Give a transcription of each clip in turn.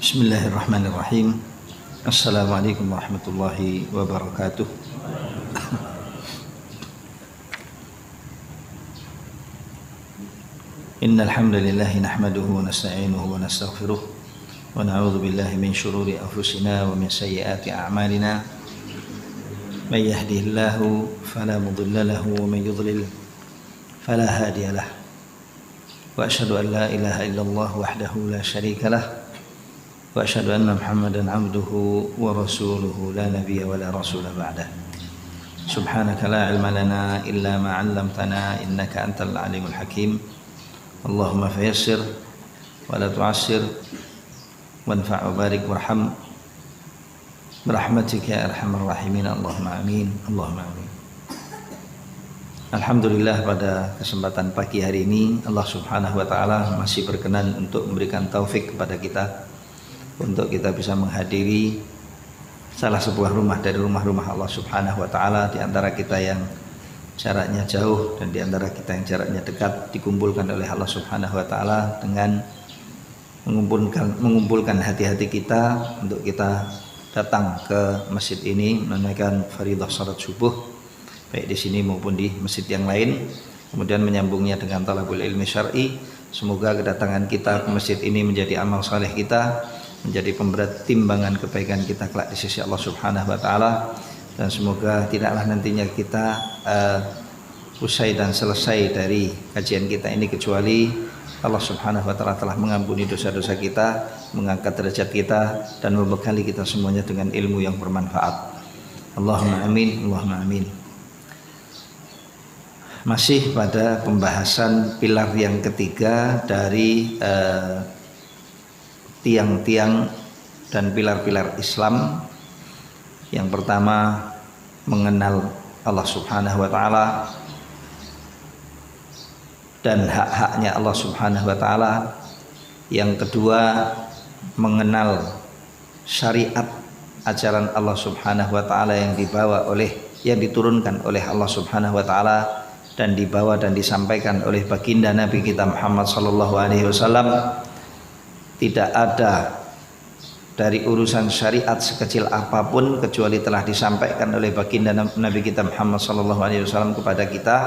Bismillahirrahmanirrahim. Assalamualaikum warahmatullahi wabarakatuh. Innal hamdalillah nahmaduhu wa nasta'inuhu wa nastaghfiruh wa na'udzu billahi min shururi anfusina wa min sayyiati a'malina. May yahdihillahu fala mudilla lahu wa may yudlil fala hadiya lahu. Wa asyhadu an la ilaha illallah wahdahu la syarika lah. Wa asyhadu anna Muhammadan 'abduhu wa rasuluhu la nabiyya wa la rasula ba'dah. Subhanaka la ilma lana illa ma 'allamtana innaka antal alimul hakim. Allahumma fayassir wa la tu'assir wanfa' wa barik warham birahmatika ya arhamar rahimin. Allahumma amin. Allahumma amin. Alhamdulillah, pada kesempatan pagi hari ini Allah Subhanahu wa taala masih berkenan untuk memberikan taufik kepada kita untuk kita bisa menghadiri salah sebuah rumah dari rumah-rumah Allah Subhanahu wa taala, di antara kita yang jaraknya jauh dan di antara kita yang jaraknya dekat, dikumpulkan oleh Allah Subhanahu wa taala dengan mengumpulkan hati-hati kita untuk kita datang ke masjid ini menunaikan fardhu salat subuh, baik di sini maupun di masjid yang lain, kemudian menyambungnya dengan talabul ilmi syar'i. Semoga kedatangan kita ke masjid ini menjadi amal saleh kita, menjadi pemberat timbangan kebaikan kita kelak di sisi Allah Subhanahu wa taala, dan semoga tidaklah nantinya kita usai dan selesai dari kajian kita ini kecuali Allah Subhanahu wa taala telah mengampuni dosa-dosa kita, mengangkat derajat kita, dan membekali kita semuanya dengan ilmu yang bermanfaat. Allahumma amin, Allahumma amin. Masih pada pembahasan pilar yang ketiga dari tiang-tiang dan pilar-pilar Islam. Yang pertama, mengenal Allah Subhanahu wa taala dan hak-haknya Allah Subhanahu wa taala. Yang kedua, mengenal syariat ajaran Allah Subhanahu wa taala yang diturunkan oleh Allah Subhanahu wa taala dan dibawa dan disampaikan oleh baginda Nabi kita Muhammad sallallahu alaihi wasallam. Tidak ada dari urusan syariat sekecil apapun kecuali telah disampaikan oleh baginda Nabi kita Muhammad sallallahu alaihi wasallam kepada kita,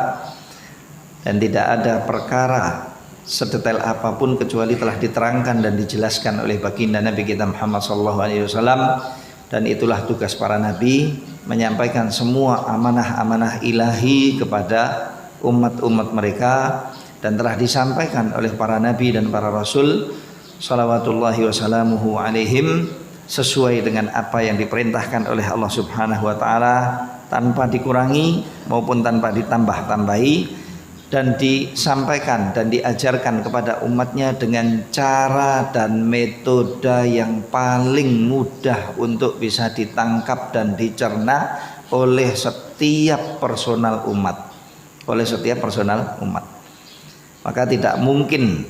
dan tidak ada perkara sedetail apapun kecuali telah diterangkan dan dijelaskan oleh baginda Nabi kita Muhammad sallallahu alaihi wasallam. Dan itulah tugas para nabi, menyampaikan semua amanah-amanah ilahi kepada umat-umat mereka, dan telah disampaikan oleh para nabi dan para rasul salawatullahi wassalamuhu alaihim sesuai dengan apa yang diperintahkan oleh Allah Subhanahu wa taala, tanpa dikurangi maupun tanpa ditambah-tambahi, dan disampaikan dan diajarkan kepada umatnya dengan cara dan metode yang paling mudah untuk bisa ditangkap dan dicerna oleh setiap personal umat. Maka tidak mungkin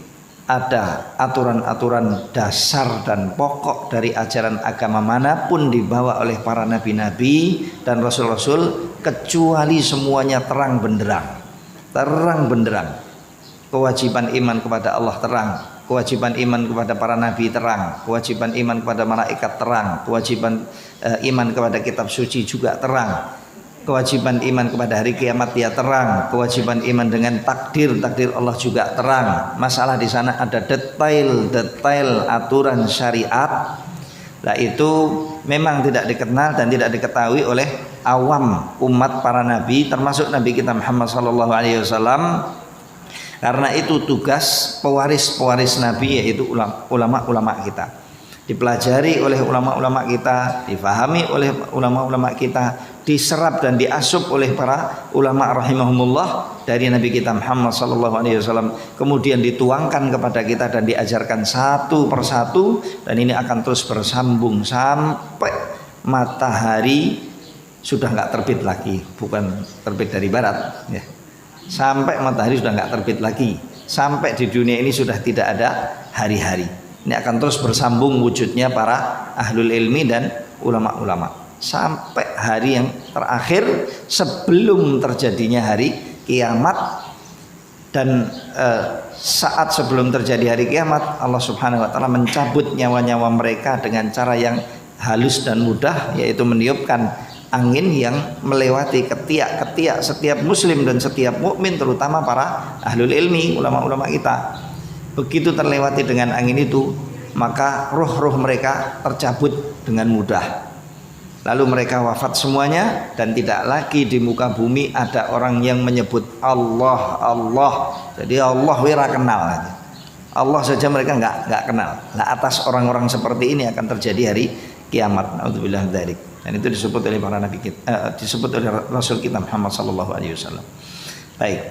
ada aturan-aturan dasar dan pokok dari ajaran agama manapun dibawa oleh para nabi-nabi dan rasul-rasul kecuali semuanya terang benderang. Kewajiban iman kepada Allah terang, kewajiban iman kepada para nabi terang, kewajiban iman kepada malaikat terang, kewajiban iman kepada kitab suci juga terang, kewajiban iman kepada hari kiamat ya terang, kewajiban iman dengan takdir Allah juga terang. Masalah di sana ada detail aturan syariat. Nah, itu memang tidak dikenal dan tidak diketahui oleh awam umat para nabi, termasuk Nabi kita Muhammad sallallahu alaihi wasallam. Karena itu tugas pewaris nabi, yaitu ulama-ulama kita, dipelajari oleh ulama-ulama kita, difahami oleh ulama-ulama kita, diserap dan diasup oleh para ulama rahimahumullah dari Nabi kita Muhammad sallallahu alaihi wasallam, kemudian dituangkan kepada kita dan diajarkan satu persatu, dan ini akan terus bersambung sampai matahari sudah nggak terbit lagi, bukan terbit dari barat ya. Sampai matahari sudah nggak terbit lagi, sampai di dunia ini sudah tidak ada hari-hari. Ini akan terus bersambung wujudnya para ahlul ilmi dan ulama-ulama sampai hari yang terakhir sebelum terjadinya hari kiamat. Dan saat sebelum terjadi hari kiamat, Allah Subhanahu wa taala mencabut nyawa-nyawa mereka dengan cara yang halus dan mudah, yaitu meniupkan angin yang melewati ketiak-ketiak setiap muslim dan setiap mukmin, terutama para ahlul ilmi, ulama-ulama kita. Begitu terlewati dengan angin itu, maka roh-roh mereka tercabut dengan mudah. Lalu mereka wafat semuanya, dan tidak lagi di muka bumi ada orang yang menyebut Allah, Allah. Jadi Allah wira kenal. Allah saja mereka nggak kenal. Nah, atas orang-orang seperti ini akan terjadi hari kiamat. Naudzubillah dzalik. Dan itu disebut oleh para nabi kita, disebut oleh Rasul kita Muhammad sallallahu alaihi wasallam. Baik.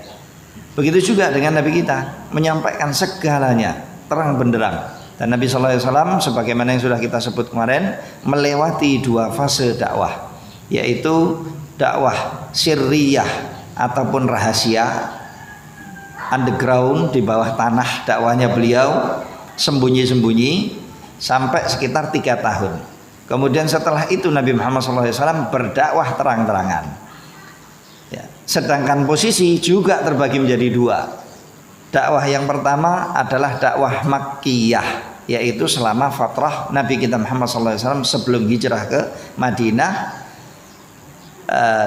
Begitu juga dengan nabi kita, menyampaikan segalanya terang benderang. Dan Nabi sallallahu alaihi wasallam sebagaimana yang sudah kita sebut kemarin, melewati dua fase dakwah, yaitu dakwah sirriyah ataupun rahasia, underground, di bawah tanah dakwahnya beliau, sembunyi-sembunyi sampai sekitar 3 tahun. Kemudian setelah itu Nabi Muhammad SAW berdakwah terang-terangan. Ya. Sedangkan posisi juga terbagi menjadi 2. Dakwah yang pertama adalah dakwah Makkiyah, yaitu selama fatrah Nabi kita Muhammad SAW sebelum hijrah ke Madinah,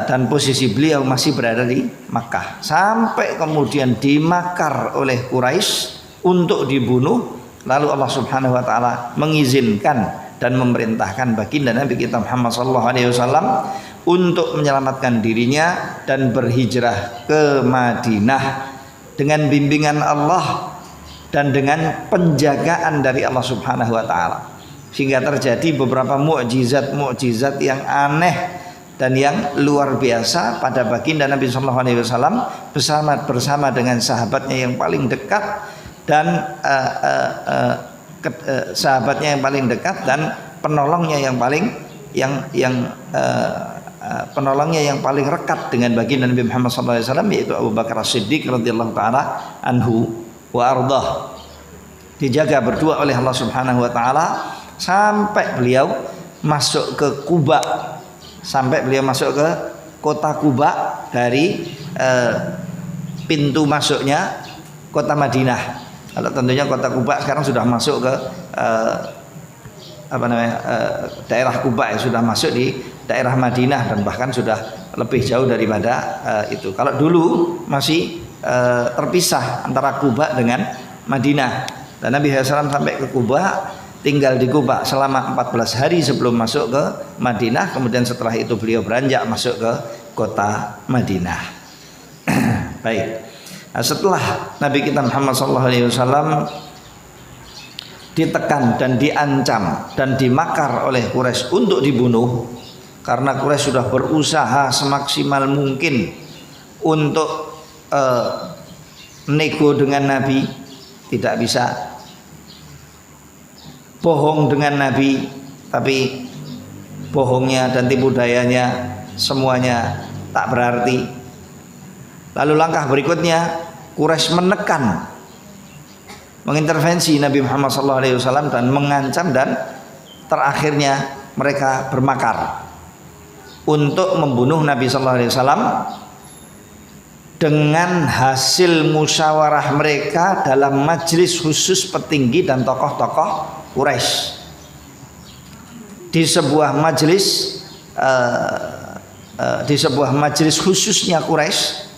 dan posisi beliau masih berada di Makkah, sampai kemudian dimakar oleh Quraisy untuk dibunuh. Lalu Allah Subhanahu wa taala mengizinkan dan memerintahkan baginda Nabi kita Muhammad SAW untuk menyelamatkan dirinya dan berhijrah ke Madinah dengan bimbingan Allah dan dengan penjagaan dari Allah Subhanahu wa taala, sehingga terjadi beberapa mukjizat yang aneh dan yang luar biasa pada baginda Nabi sallallahu alaihi wasallam bersama dengan sahabatnya yang paling dekat dan sahabatnya yang paling dekat dan penolongnya yang paling penolongnya yang paling rekat dengan baginda Nabi Muhammad SAW, yaitu Abu Bakar As-Siddiq radhiyallahu taala anhu wa ardah. Dijaga berdua oleh Allah Subhanahu wa taala sampai beliau masuk ke Kuba, sampai beliau masuk ke kota Kuba dari pintu masuknya kota Madinah. Kalau tentunya kota Kuba sekarang sudah masuk ke daerah Kuba, ya, sudah masuk di daerah Madinah dan bahkan sudah lebih jauh daripada itu. Kalau dulu masih terpisah antara Kuba dengan Madinah. Dan Nabi SAW sampai ke Kuba, tinggal di Kuba selama 14 hari sebelum masuk ke Madinah. Kemudian setelah itu beliau beranjak masuk ke kota Madinah. Baik. Nah, setelah Nabi kita Muhammad SAW ditekan dan diancam dan dimakar oleh Quraisy untuk dibunuh, karena Quraisy sudah berusaha semaksimal mungkin untuk nego dengan Nabi, tidak bisa, bohong dengan Nabi, tapi bohongnya dan tipu dayanya semuanya tak berarti. Lalu langkah berikutnya, Quraisy menekan, mengintervensi Nabi Muhammad SAW dan mengancam, dan terakhirnya mereka bermakar untuk membunuh Nabi SAW dengan hasil musyawarah mereka dalam majelis khusus petinggi dan tokoh-tokoh Quraisy. Di sebuah majelis khususnya Quraisy,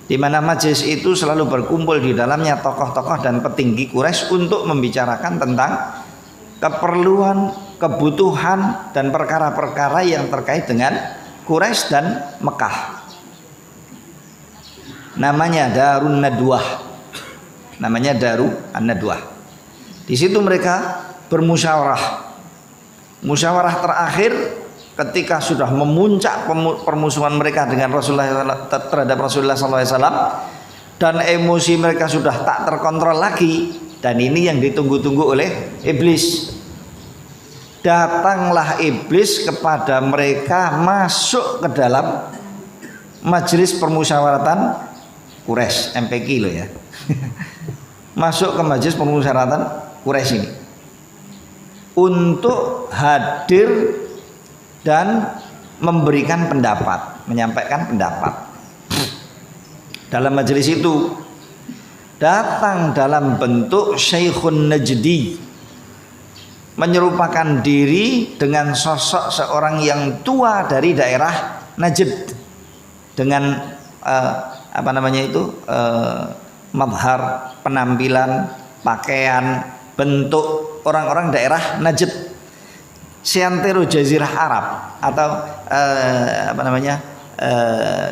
di mana majelis itu selalu berkumpul di dalamnya tokoh-tokoh dan petinggi Quraisy untuk membicarakan tentang keperluan, kebutuhan dan perkara-perkara yang terkait dengan Quraisy dan Mekah. Namanya Darun Nadwah. Namanya Darun Nadwah. Di situ mereka bermusyawarah. Musyawarah terakhir ketika sudah memuncak permusuhan mereka dengan Rasulullah terhadap Rasulullah SAW, dan emosi mereka sudah tak terkontrol lagi, dan ini yang ditunggu-tunggu oleh iblis. Datanglah iblis kepada mereka, masuk ke dalam majelis permusyawaratan Quraisy, MPQ loh ya. Masuk ke majelis permusyawaratan Quraisy ini untuk hadir dan memberikan pendapat, menyampaikan pendapat. Dalam majelis itu datang dalam bentuk Syekhun Najdi, menyerupakan diri dengan sosok seorang yang tua dari daerah Najd dengan mazhar, penampilan, pakaian, bentuk orang-orang daerah Najd, seantero Jazirah Arab atau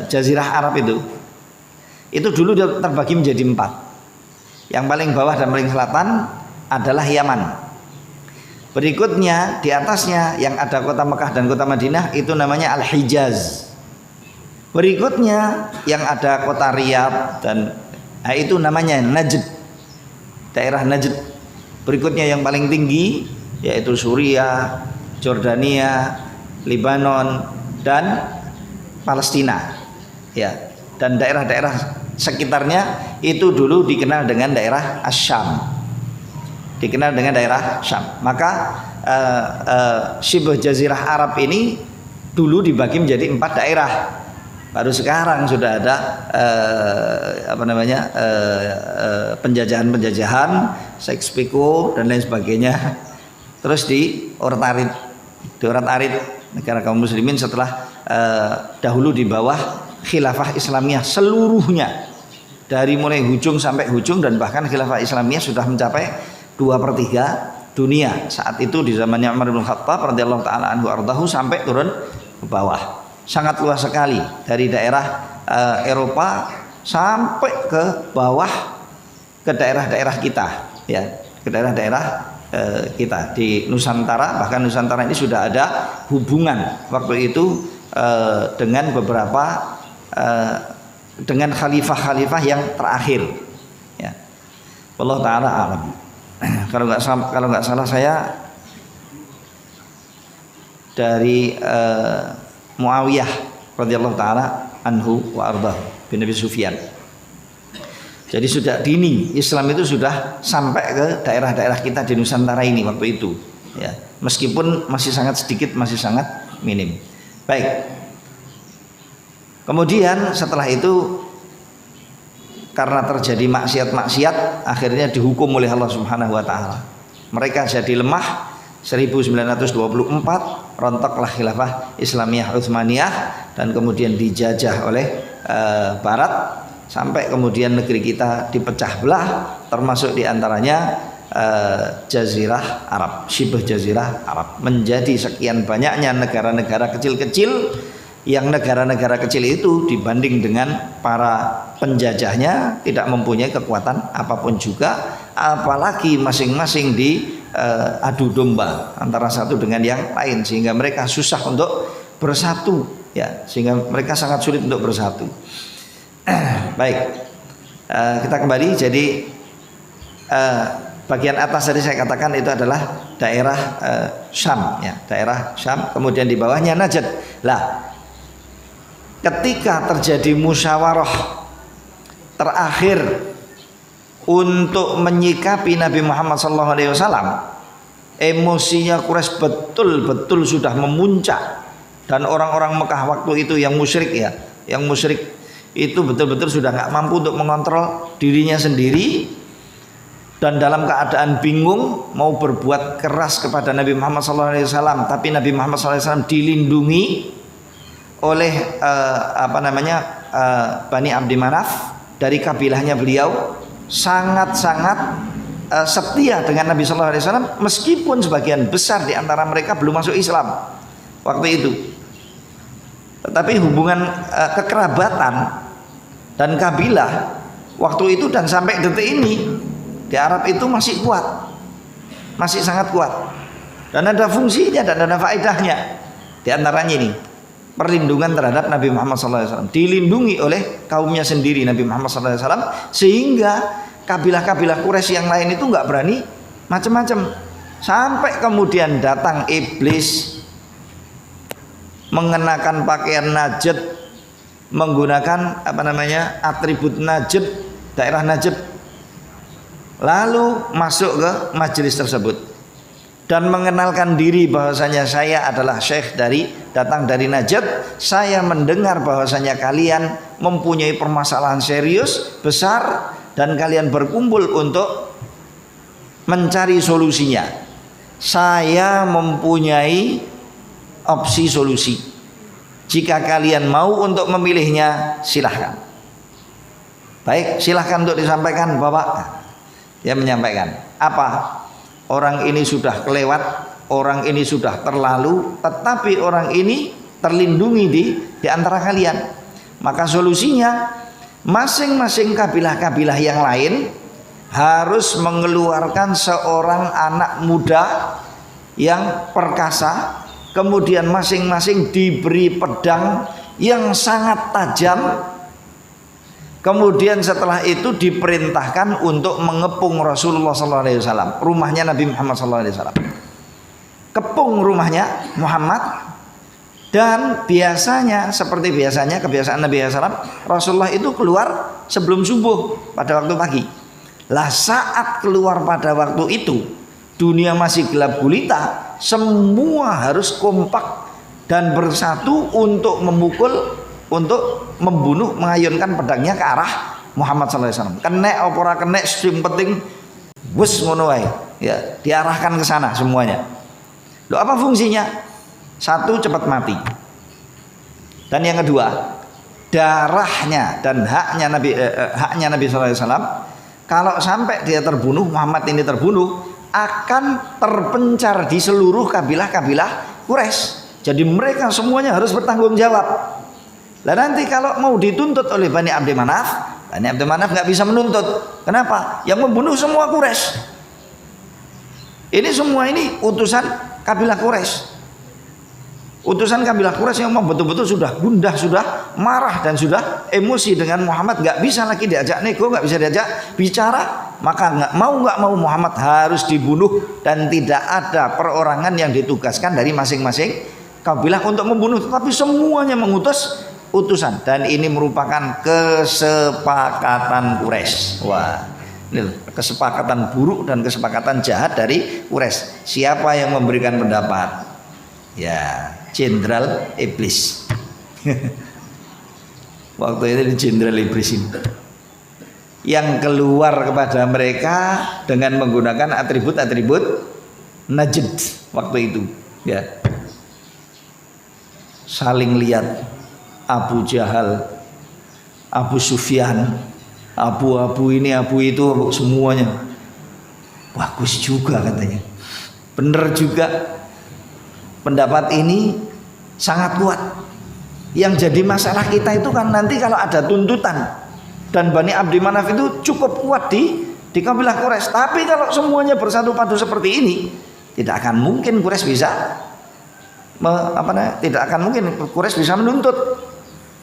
Jazirah Arab itu dulu terbagi menjadi 4. Yang paling bawah dan paling selatan adalah Yaman. Berikutnya di atasnya yang ada kota Mekah dan kota Madinah itu namanya Al-Hijaz. Berikutnya yang ada kota Riyadh dan itu namanya Najd, daerah Najd. Berikutnya yang paling tinggi yaitu Suriah, Jordania, Lebanon dan Palestina. Ya, dan daerah-daerah sekitarnya itu dulu dikenal dengan daerah Asy-Syam. Dikenal dengan daerah Syam. Maka Shibh Jazirah Arab ini dulu dibagi menjadi 4 daerah. Baru sekarang sudah ada penjajahan-penjajahan, Sykes-Picot dan lain sebagainya. Terus di Orat-Arid, negara kaum muslimin setelah dahulu di bawah khilafah Islamiyah seluruhnya, dari mulai hujung sampai hujung, dan bahkan khilafah Islamiyah sudah mencapai 2/3 dunia saat itu di zamannya Umar bin Khattab radhiyallahu taala anhu ardahu, sampai turun ke bawah. Sangat luas sekali dari daerah Eropa sampai ke bawah ke daerah-daerah kita, ya, ke daerah-daerah kita di Nusantara. Bahkan Nusantara ini sudah ada hubungan waktu itu dengan beberapa dengan khalifah-khalifah yang terakhir, ya. Wallahu taala alam. Kalau nggak salah saya dari Muawiyah radhiyallahu taala anhu wa ardahu bin Abi Sufyan. Jadi sudah dini Islam itu sudah sampai ke daerah-daerah kita di Nusantara ini waktu itu, ya. Meskipun masih sangat sedikit, masih sangat minim. Baik. Kemudian setelah itu karena terjadi maksiat-maksiat, akhirnya dihukum oleh Allah Subhanahu wa taala. Mereka jadi lemah. 1924 rontoklah khilafah Islamiyah Utsmaniyah dan kemudian dijajah oleh Barat, sampai kemudian negeri kita dipecah belah, termasuk diantaranya Jazirah Arab, Shibh Jazirah Arab, menjadi sekian banyaknya negara-negara kecil-kecil, yang negara-negara kecil itu dibanding dengan para penjajahnya tidak mempunyai kekuatan apapun juga, apalagi masing-masing adu domba antara satu dengan yang lain, sehingga mereka susah untuk bersatu, ya, sehingga mereka sangat sulit untuk bersatu. Baik, kita kembali. Jadi bagian atas tadi saya katakan itu adalah daerah Syam, ya, daerah Syam. Kemudian di bawahnya Najd. Lah, ketika terjadi musyawarah terakhir untuk menyikapi Nabi Muhammad SAW, emosinya Quraisy betul-betul sudah memuncak, dan orang-orang Mekah waktu itu yang musyrik, ya, yang musyrik itu betul-betul sudah nggak mampu untuk mengontrol dirinya sendiri, dan dalam keadaan bingung mau berbuat keras kepada Nabi Muhammad SAW. Tapi Nabi Muhammad SAW dilindungi oleh Bani Abdi Manaf, dari kabilahnya beliau sangat-sangat setia dengan Nabi SAW, meskipun sebagian besar di antara mereka belum masuk Islam waktu itu. Tetapi hubungan kekerabatan dan kabilah waktu itu dan sampai detik ini di Arab itu masih kuat, masih sangat kuat, dan ada fungsinya dan ada faedahnya. Di antaranya ini perlindungan terhadap Nabi Muhammad SAW, dilindungi oleh kaumnya sendiri Nabi Muhammad SAW, sehingga kabilah-kabilah Quraisy yang lain itu nggak berani macam-macam. Sampai kemudian datang iblis mengenakan pakaian Najd, menggunakan atribut Najd, daerah Najd, lalu masuk ke majelis tersebut dan mengenalkan diri bahwasanya saya adalah syekh datang dari Najd. Saya mendengar bahwasanya kalian mempunyai permasalahan serius besar dan kalian berkumpul untuk mencari solusinya. Saya mempunyai opsi solusi. Jika kalian mau untuk memilihnya, silahkan. Baik, silahkan untuk disampaikan Bapak. Dia menyampaikan, apa? Orang ini sudah kelewat, orang ini sudah terlalu, tetapi orang ini terlindungi di antara kalian. Maka solusinya, masing-masing kabilah-kabilah yang lain harus mengeluarkan seorang anak muda yang perkasa, kemudian masing-masing diberi pedang yang sangat tajam. Kemudian setelah itu diperintahkan untuk mengepung Rasulullah SAW, rumahnya Nabi Muhammad SAW. Kepung rumahnya Muhammad, dan biasanya seperti biasanya kebiasaan Nabi SAW, Rasulullah itu keluar sebelum subuh pada waktu pagi. Lah saat keluar pada waktu itu, dunia masih gelap gulita, semua harus kompak dan bersatu untuk memukul, untuk membunuh, mengayunkan pedangnya ke arah Muhammad SAW. Kena opora kena, yang penting wes ngono wae, ya, diarahkan ke sana semuanya. Loh, apa fungsinya? Satu, cepat mati. Dan yang kedua, darahnya dan haknya Nabi SAW, kalau sampai dia terbunuh, Muhammad ini terbunuh, akan terpencar di seluruh kabilah-kabilah Quraisy. Jadi mereka semuanya harus bertanggung jawab. Lah nanti kalau mau dituntut oleh Bani Abdi Manaf, Bani Abdi Manaf nggak bisa menuntut. Kenapa? Yang membunuh semua Quraisy. Ini semua ini utusan kabilah Quraisy. Utusan kabilah Quraisy yang mau betul-betul sudah gundah, sudah marah dan sudah emosi dengan Muhammad, nggak bisa lagi diajak nego, nggak bisa diajak bicara. Maka nggak mau Muhammad harus dibunuh, dan tidak ada perorangan yang ditugaskan dari masing-masing kabilah untuk membunuh, tetapi semuanya mengutus utusan, dan ini merupakan kesepakatan Quraisy. Wah, ini kesepakatan buruk dan kesepakatan jahat dari Quraisy. Siapa yang memberikan pendapat? Ya, Jenderal Iblis. Waktu itu Jenderal Iblis ini yang keluar kepada mereka dengan menggunakan atribut-atribut Najd waktu itu, ya. Saling lihat Abu Jahal, Abu Sufyan, abu-abu ini, abu itu, semuanya bagus juga katanya. Benar juga, pendapat ini sangat kuat. Yang jadi masalah kita itu kan nanti kalau ada tuntutan, dan Bani Abdi Manaf itu cukup kuat di kabilah Quraisy. Tapi kalau semuanya bersatu padu seperti ini, tidak akan mungkin Quraisy bisa tidak akan mungkin Quraisy bisa menuntut.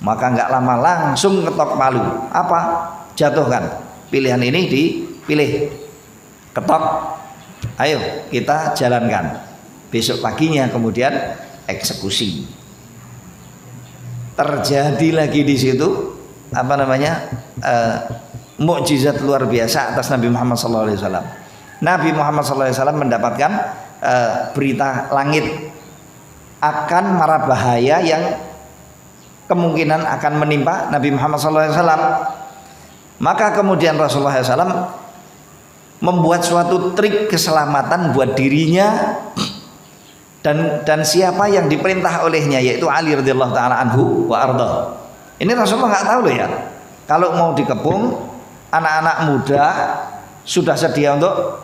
Maka nggak lama langsung ketok palu. Apa? Jatuhkan. Pilihan ini dipilih. Ketok. Ayo kita jalankan. Besok paginya kemudian eksekusi. Terjadi lagi di situ mukjizat luar biasa atas Nabi Muhammad SAW. Nabi Muhammad SAW mendapatkan berita langit akan mara bahaya yang kemungkinan akan menimpa Nabi Muhammad SAW. Maka kemudian Rasulullah SAW membuat suatu trik keselamatan buat dirinya dan siapa yang diperintah olehnya, yaitu Ali radhiyallahu taala anhu wa arda. Ini Rasulullah nggak tahu loh ya. Kalau mau dikepung, anak-anak muda sudah sedia untuk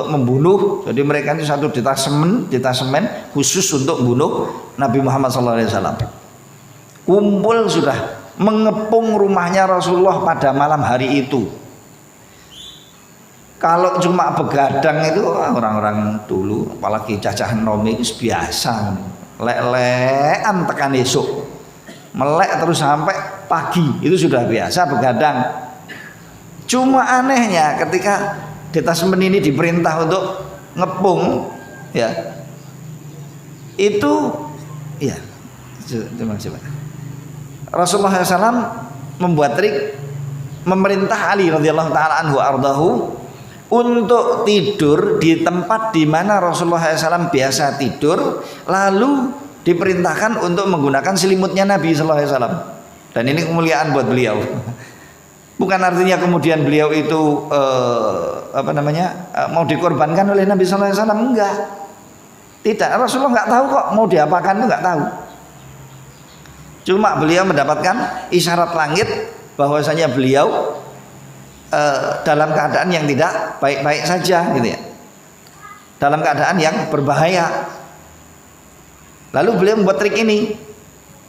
membunuh. Jadi mereka itu satu detasemen khusus untuk membunuh Nabi Muhammad SAW. Kumpul sudah mengepung rumahnya Rasulullah pada malam hari itu. Kalau cuma begadang itu orang-orang dulu, apalagi cacah nomi itu biasa, lek-lekan tekan esok, melek terus sampai pagi, itu sudah biasa begadang. Cuma anehnya ketika detasemen ini diperintah untuk ngepung, ya, itu, ya, coba. Rasulullah SAW membuat trik, memerintah Ali radhiyallahu taala anhu ardahu untuk tidur di tempat di mana Rasulullah SAW biasa tidur, lalu diperintahkan untuk menggunakan selimutnya Nabi SAW. Dan ini kemuliaan buat beliau. Bukan artinya kemudian beliau itu mau dikorbankan oleh Nabi sallallahu alaihi wasallam, enggak. Tidak, Rasulullah enggak tahu kok mau diapakan, itu enggak tahu. Cuma beliau mendapatkan isyarat langit bahwasanya beliau dalam keadaan yang tidak baik-baik saja gitu ya. Dalam keadaan yang berbahaya. Lalu beliau membuat trik ini.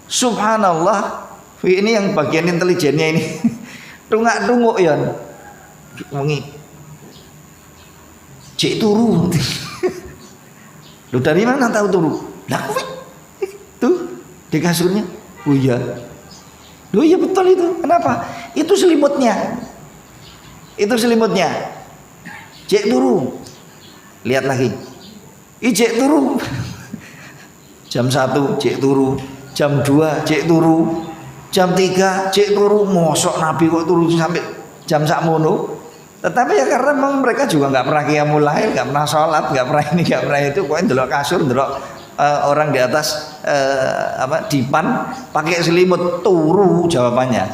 Subhanallah, ini yang bagian intelijennya ini. Tungak-tunguk ya. Wengi. Cek turu. Lu dari mana tahu turu? Lah tuh di kasurnya. Oh iya. Loh iya betul itu. Kenapa? Itu selimutnya. Itu selimutnya. Cek turu. Lihat lagi. Cek turu. Jam 1 cek turu. Jam 2 cek turu. Jam 3 cek turu. Mosok Nabi kok turu sampai jam sakmono. Tetapi ya karena memang mereka juga nggak pernah qiyamul lail, nggak pernah sholat, nggak pernah ini, nggak pernah itu. Pokoknya ndelok kasur, ndelok orang di atas dipan pakai selimut, turu jawabannya.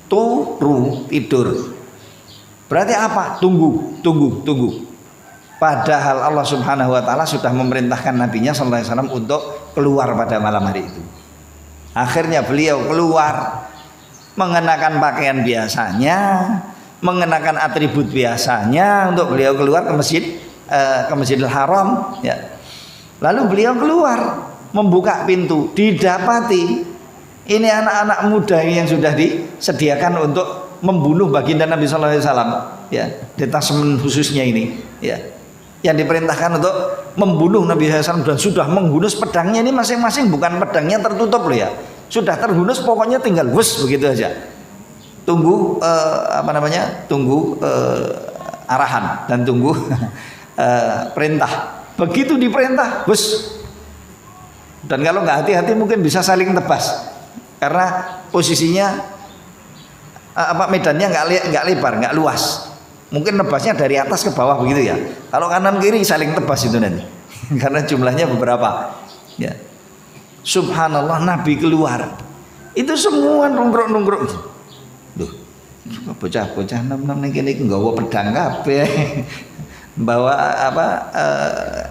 Turu, tidur. Berarti apa? Tunggu. Padahal Allah Subhanahu wa taala sudah memerintahkan nabinya sallallahu alaihi wasallam untuk keluar pada malam hari itu. Akhirnya beliau keluar mengenakan pakaian biasanya, mengenakan atribut biasanya untuk beliau keluar ke Masjidil Haram ya. Lalu beliau keluar membuka pintu, didapati ini anak-anak muda yang sudah disediakan untuk membunuh baginda Nabi sallallahu alaihi wasallam ya, detasemen khususnya ini ya, yang diperintahkan untuk membunuh Nabi SAW dan sudah menghunus pedangnya. Ini masing-masing bukan pedangnya tertutup loh ya, sudah terhunus, pokoknya tinggal wus begitu aja. Tunggu tunggu arahan dan tunggu perintah. Begitu diperintah wus. Dan kalau nggak hati-hati mungkin bisa saling tebas karena posisinya medannya nggak lebar, nggak luas. Mungkin nebasnya dari atas ke bawah begitu ya. Kalau kanan kiri saling tebas itu nanti. Karena jumlahnya beberapa. Ya. Subhanallah, Nabi keluar. Itu semua nungkruk-nungkruk. Loh, bocah-bocah nom-nom niki nggawa pedang kabeh. Bawa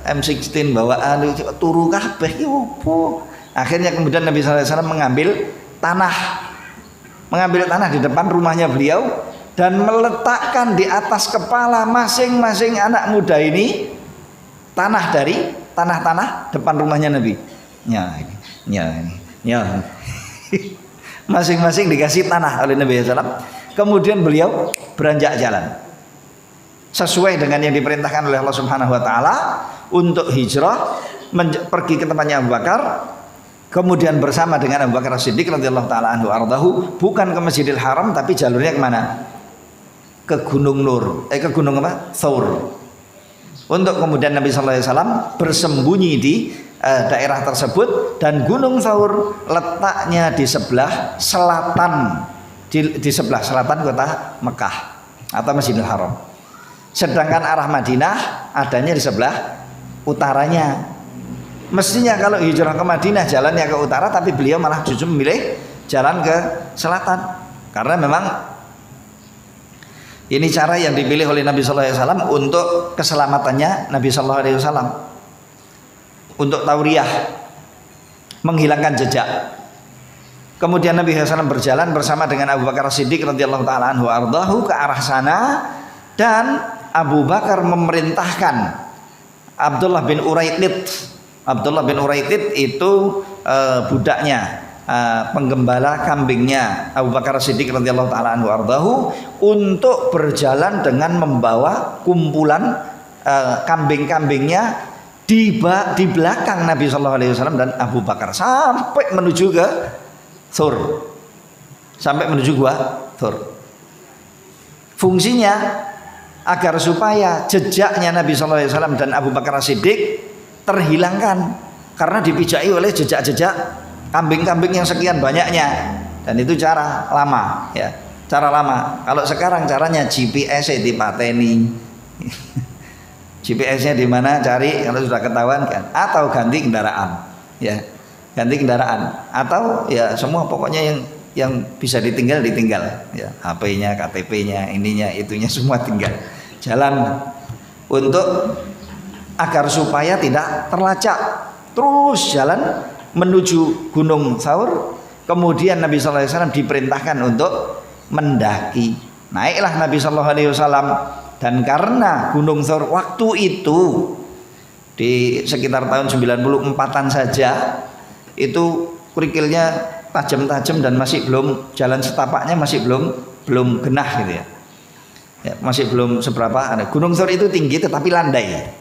M16, bawa turu kabeh ki opo. Akhirnya kemudian Nabi sallallahu alaihi wasallam mengambil tanah di depan rumahnya beliau dan meletakkan di atas kepala masing-masing anak muda ini tanah dari tanah-tanah depan rumahnya Nabi. Masing-masing dikasih tanah oleh Nabi SAW. Kemudian beliau beranjak jalan sesuai dengan yang diperintahkan oleh Allah Subhanahu Wa Taala untuk hijrah pergi ke tempatnya Abu Bakar. Kemudian bersama dengan Abu Bakar As-Siddiq radhiyallahu taala anhu ardahu, bukan ke Masjidil Haram tapi jalurnya kemana? Ke Gunung Nur, ke Gunung apa? Thaur. Untuk kemudian Nabi sallallahu alaihi wasallam bersembunyi di daerah tersebut, dan Gunung Thaur letaknya di sebelah selatan, di sebelah selatan kota Mekah atau Masjidil Haram. Sedangkan arah Madinah adanya di sebelah utaranya. Mestinya kalau hijrah ke Madinah jalannya ke utara, tapi beliau malah justru memilih jalan ke selatan karena memang ini cara yang dipilih oleh Nabi Sallallahu Alaihi Wasallam untuk keselamatannya Nabi Sallallahu Alaihi Wasallam, untuk tauriyah, menghilangkan jejak. Kemudian Nabi SAW berjalan bersama dengan Abu Bakar Siddiq radhiyallahu taala anhu ardahu ke arah sana, dan Abu Bakar memerintahkan Abdullah bin Uraitid. Abdullah bin Uraitid itu budaknya, penggembala kambingnya Abu Bakar Siddiq radhiyallahu taala anhu ardahu, untuk berjalan dengan membawa kumpulan kambing-kambingnya di belakang Nabi sallallahu alaihi wasallam dan Abu Bakar sampai menuju ke Thur, sampai menuju gua Thur. Fungsinya agar supaya jejaknya Nabi sallallahu alaihi wasallam dan Abu Bakar Siddiq terhilangkan karena dipijaki oleh jejak-jejak kambing-kambing yang sekian banyaknya, dan itu cara lama ya, cara lama. Kalau sekarang caranya GPS dipateni. GPS-nya di mana cari kalau sudah ketahuan kan, atau ganti kendaraan ya, ganti kendaraan, atau ya semua pokoknya yang bisa ditinggal ya, HP-nya, KTP-nya, ininya, itunya semua tinggal. Jalan untuk agar supaya tidak terlacak. Terus jalan menuju Gunung Thaur. Kemudian Nabi sallallahu alaihi wasallam diperintahkan untuk mendaki. Naiklah Nabi sallallahu alaihi wasallam, dan karena Gunung Thaur waktu itu di sekitar tahun 94-an saja itu kerikilnya tajam-tajam dan masih belum, jalan setapaknya masih belum genah gitu ya. Ya, masih belum seberapa. Gunung Thaur itu tinggi tetapi landai.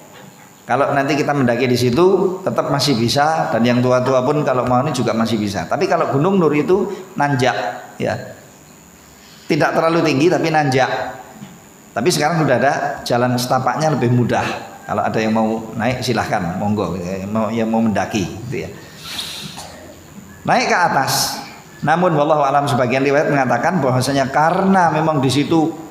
Kalau nanti kita mendaki di situ tetap masih bisa, dan yang tua-tua pun kalau mau ini juga masih bisa. Tapi kalau Gunung Nur itu nanjak ya. Tidak terlalu tinggi tapi nanjak. Tapi sekarang sudah ada jalan setapaknya lebih mudah. Kalau ada yang mau naik silahkan, monggo ya, yang mau mendaki gitu ya. Naik ke atas. Namun wallahu alam sebagian riwayat mengatakan bahwasanya karena memang di situ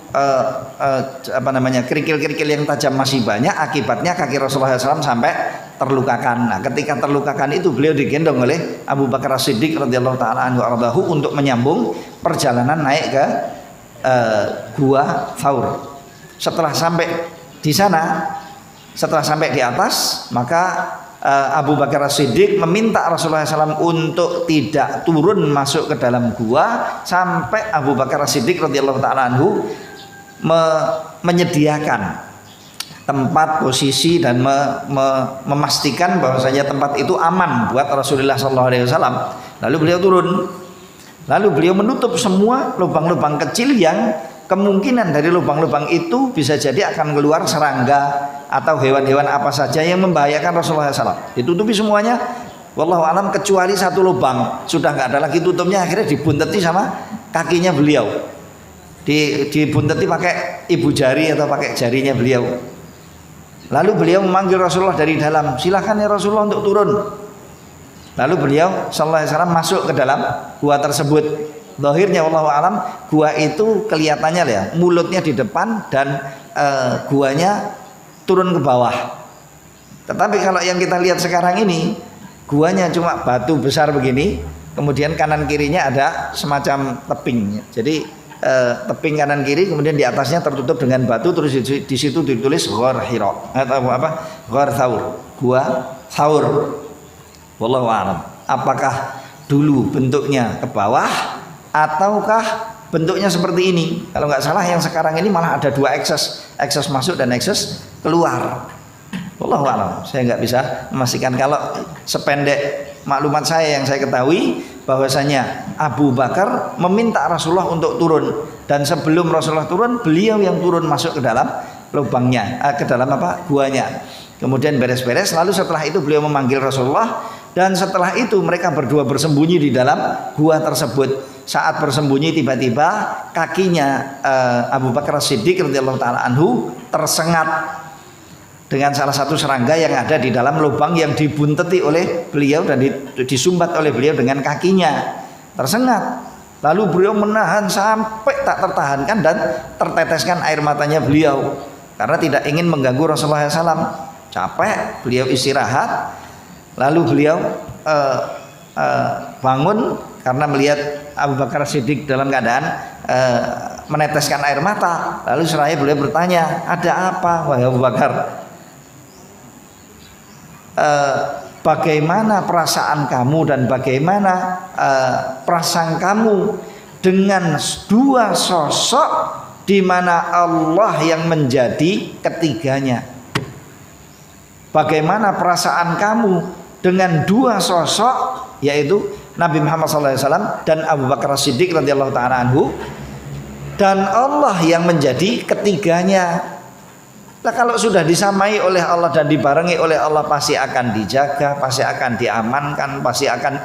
kerikil-kerikil yang tajam masih banyak, akibatnya kaki Rasulullah SAW sampai terlukakan. Nah, ketika terlukakan itu beliau digendong oleh Abu Bakar As-Siddiq radhiyallahu taala anhu ardahu untuk menyambung perjalanan naik ke Gua Thaur. Setelah sampai di sana, setelah sampai di atas, maka Abu Bakar As-Siddiq meminta Rasulullah SAW untuk tidak turun masuk ke dalam gua sampai Abu Bakar As-Siddiq radhiyallahu taala anhu menyediakan tempat, posisi, dan memastikan bahwasanya tempat itu aman buat Rasulullah SAW. Lalu beliau turun, lalu beliau menutup semua lubang-lubang kecil yang kemungkinan dari lubang-lubang itu bisa jadi akan keluar serangga atau hewan-hewan apa saja yang membahayakan Rasulullah SAW. Ditutupi semuanya, wallahu alam, kecuali satu lubang sudah nggak ada lagi tutupnya, akhirnya dibunteti sama kakinya beliau. Dibunteti pakai ibu jari atau pakai jarinya beliau. Lalu beliau memanggil Rasulullah dari dalam, silahkan ya Rasulullah untuk turun. Lalu beliau sallallahu alaihi wasallam masuk ke dalam gua tersebut. Zahirnya wallahu alam, gua itu kelihatannya ya mulutnya di depan dan guanya turun ke bawah. Tetapi kalau yang kita lihat sekarang ini, guanya cuma batu besar begini, kemudian kanan kirinya ada semacam tebing. Jadi tebing kanan kiri, kemudian di atasnya tertutup dengan batu, terus di situ ditulis Ghar Hira atau Ghar Thaur, Gua Thaur. Wallahu a'lam. Apakah dulu bentuknya ke bawah ataukah bentuknya seperti ini? Kalau nggak salah yang sekarang ini malah ada dua akses masuk dan akses keluar. Wallahu a'lam. Saya nggak bisa memastikan. Kalau sependek maklumat saya yang saya ketahui, bahwasanya Abu Bakar meminta Rasulullah untuk turun, dan sebelum Rasulullah turun, beliau yang turun masuk ke dalam lubangnya, ke dalam guanya. Kemudian beres-beres, lalu setelah itu beliau memanggil Rasulullah, dan setelah itu mereka berdua bersembunyi di dalam gua tersebut. Saat bersembunyi, tiba-tiba kakinya Abu Bakar As-Siddiq radhiyallahu taala anhu tersengat dengan salah satu serangga yang ada di dalam lubang yang dibunteti oleh beliau dan disumbat oleh beliau dengan kakinya, tersengat. Lalu beliau menahan sampai tak tertahankan dan terteteskan air matanya beliau karena tidak ingin mengganggu Rasulullah SAW. Capek, beliau istirahat. Lalu beliau bangun karena melihat Abu Bakar Siddiq dalam keadaan meneteskan air mata. Lalu seraya beliau bertanya, ada apa wahai Abu Bakar? Bagaimana perasaan kamu dan bagaimana perasaan kamu dengan dua sosok di mana Allah yang menjadi ketiganya? Bagaimana perasaan kamu dengan dua sosok, yaitu Nabi Muhammad SAW dan Abu Bakar As-Siddiq radhiyallahu taala anhu, dan Allah yang menjadi ketiganya? Nah, kalau sudah disamai oleh Allah dan dibarengi oleh Allah, pasti akan dijaga, pasti akan diamankan, pasti akan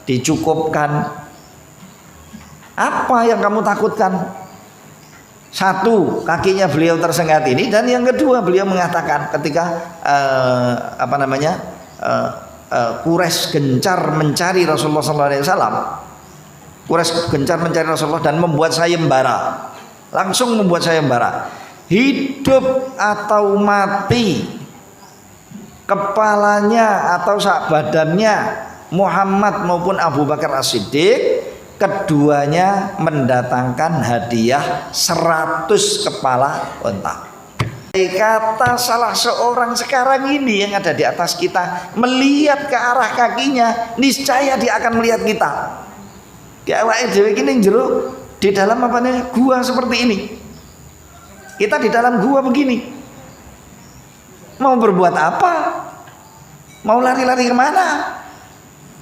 dicukupkan. Apa yang kamu takutkan? Satu, kakinya beliau tersengat ini, dan yang kedua beliau mengatakan ketika Quraisy gencar mencari Rasulullah SAW, Quraisy gencar mencari Rasulullah dan membuat sayembara, langsung membuat sayembara. Hidup atau mati, kepalanya atau sak badannya Muhammad maupun Abu Bakar As-Siddiq, keduanya mendatangkan hadiah 100 kepala unta. Kata salah seorang sekarang ini yang ada di atas kita, melihat ke arah kakinya, niscaya dia akan melihat kita. Kayak awake dhewe iki ning jero di dalam apa namanya? Gua seperti ini. Kita di dalam gua begini. Mau berbuat apa? Mau lari-lari kemana?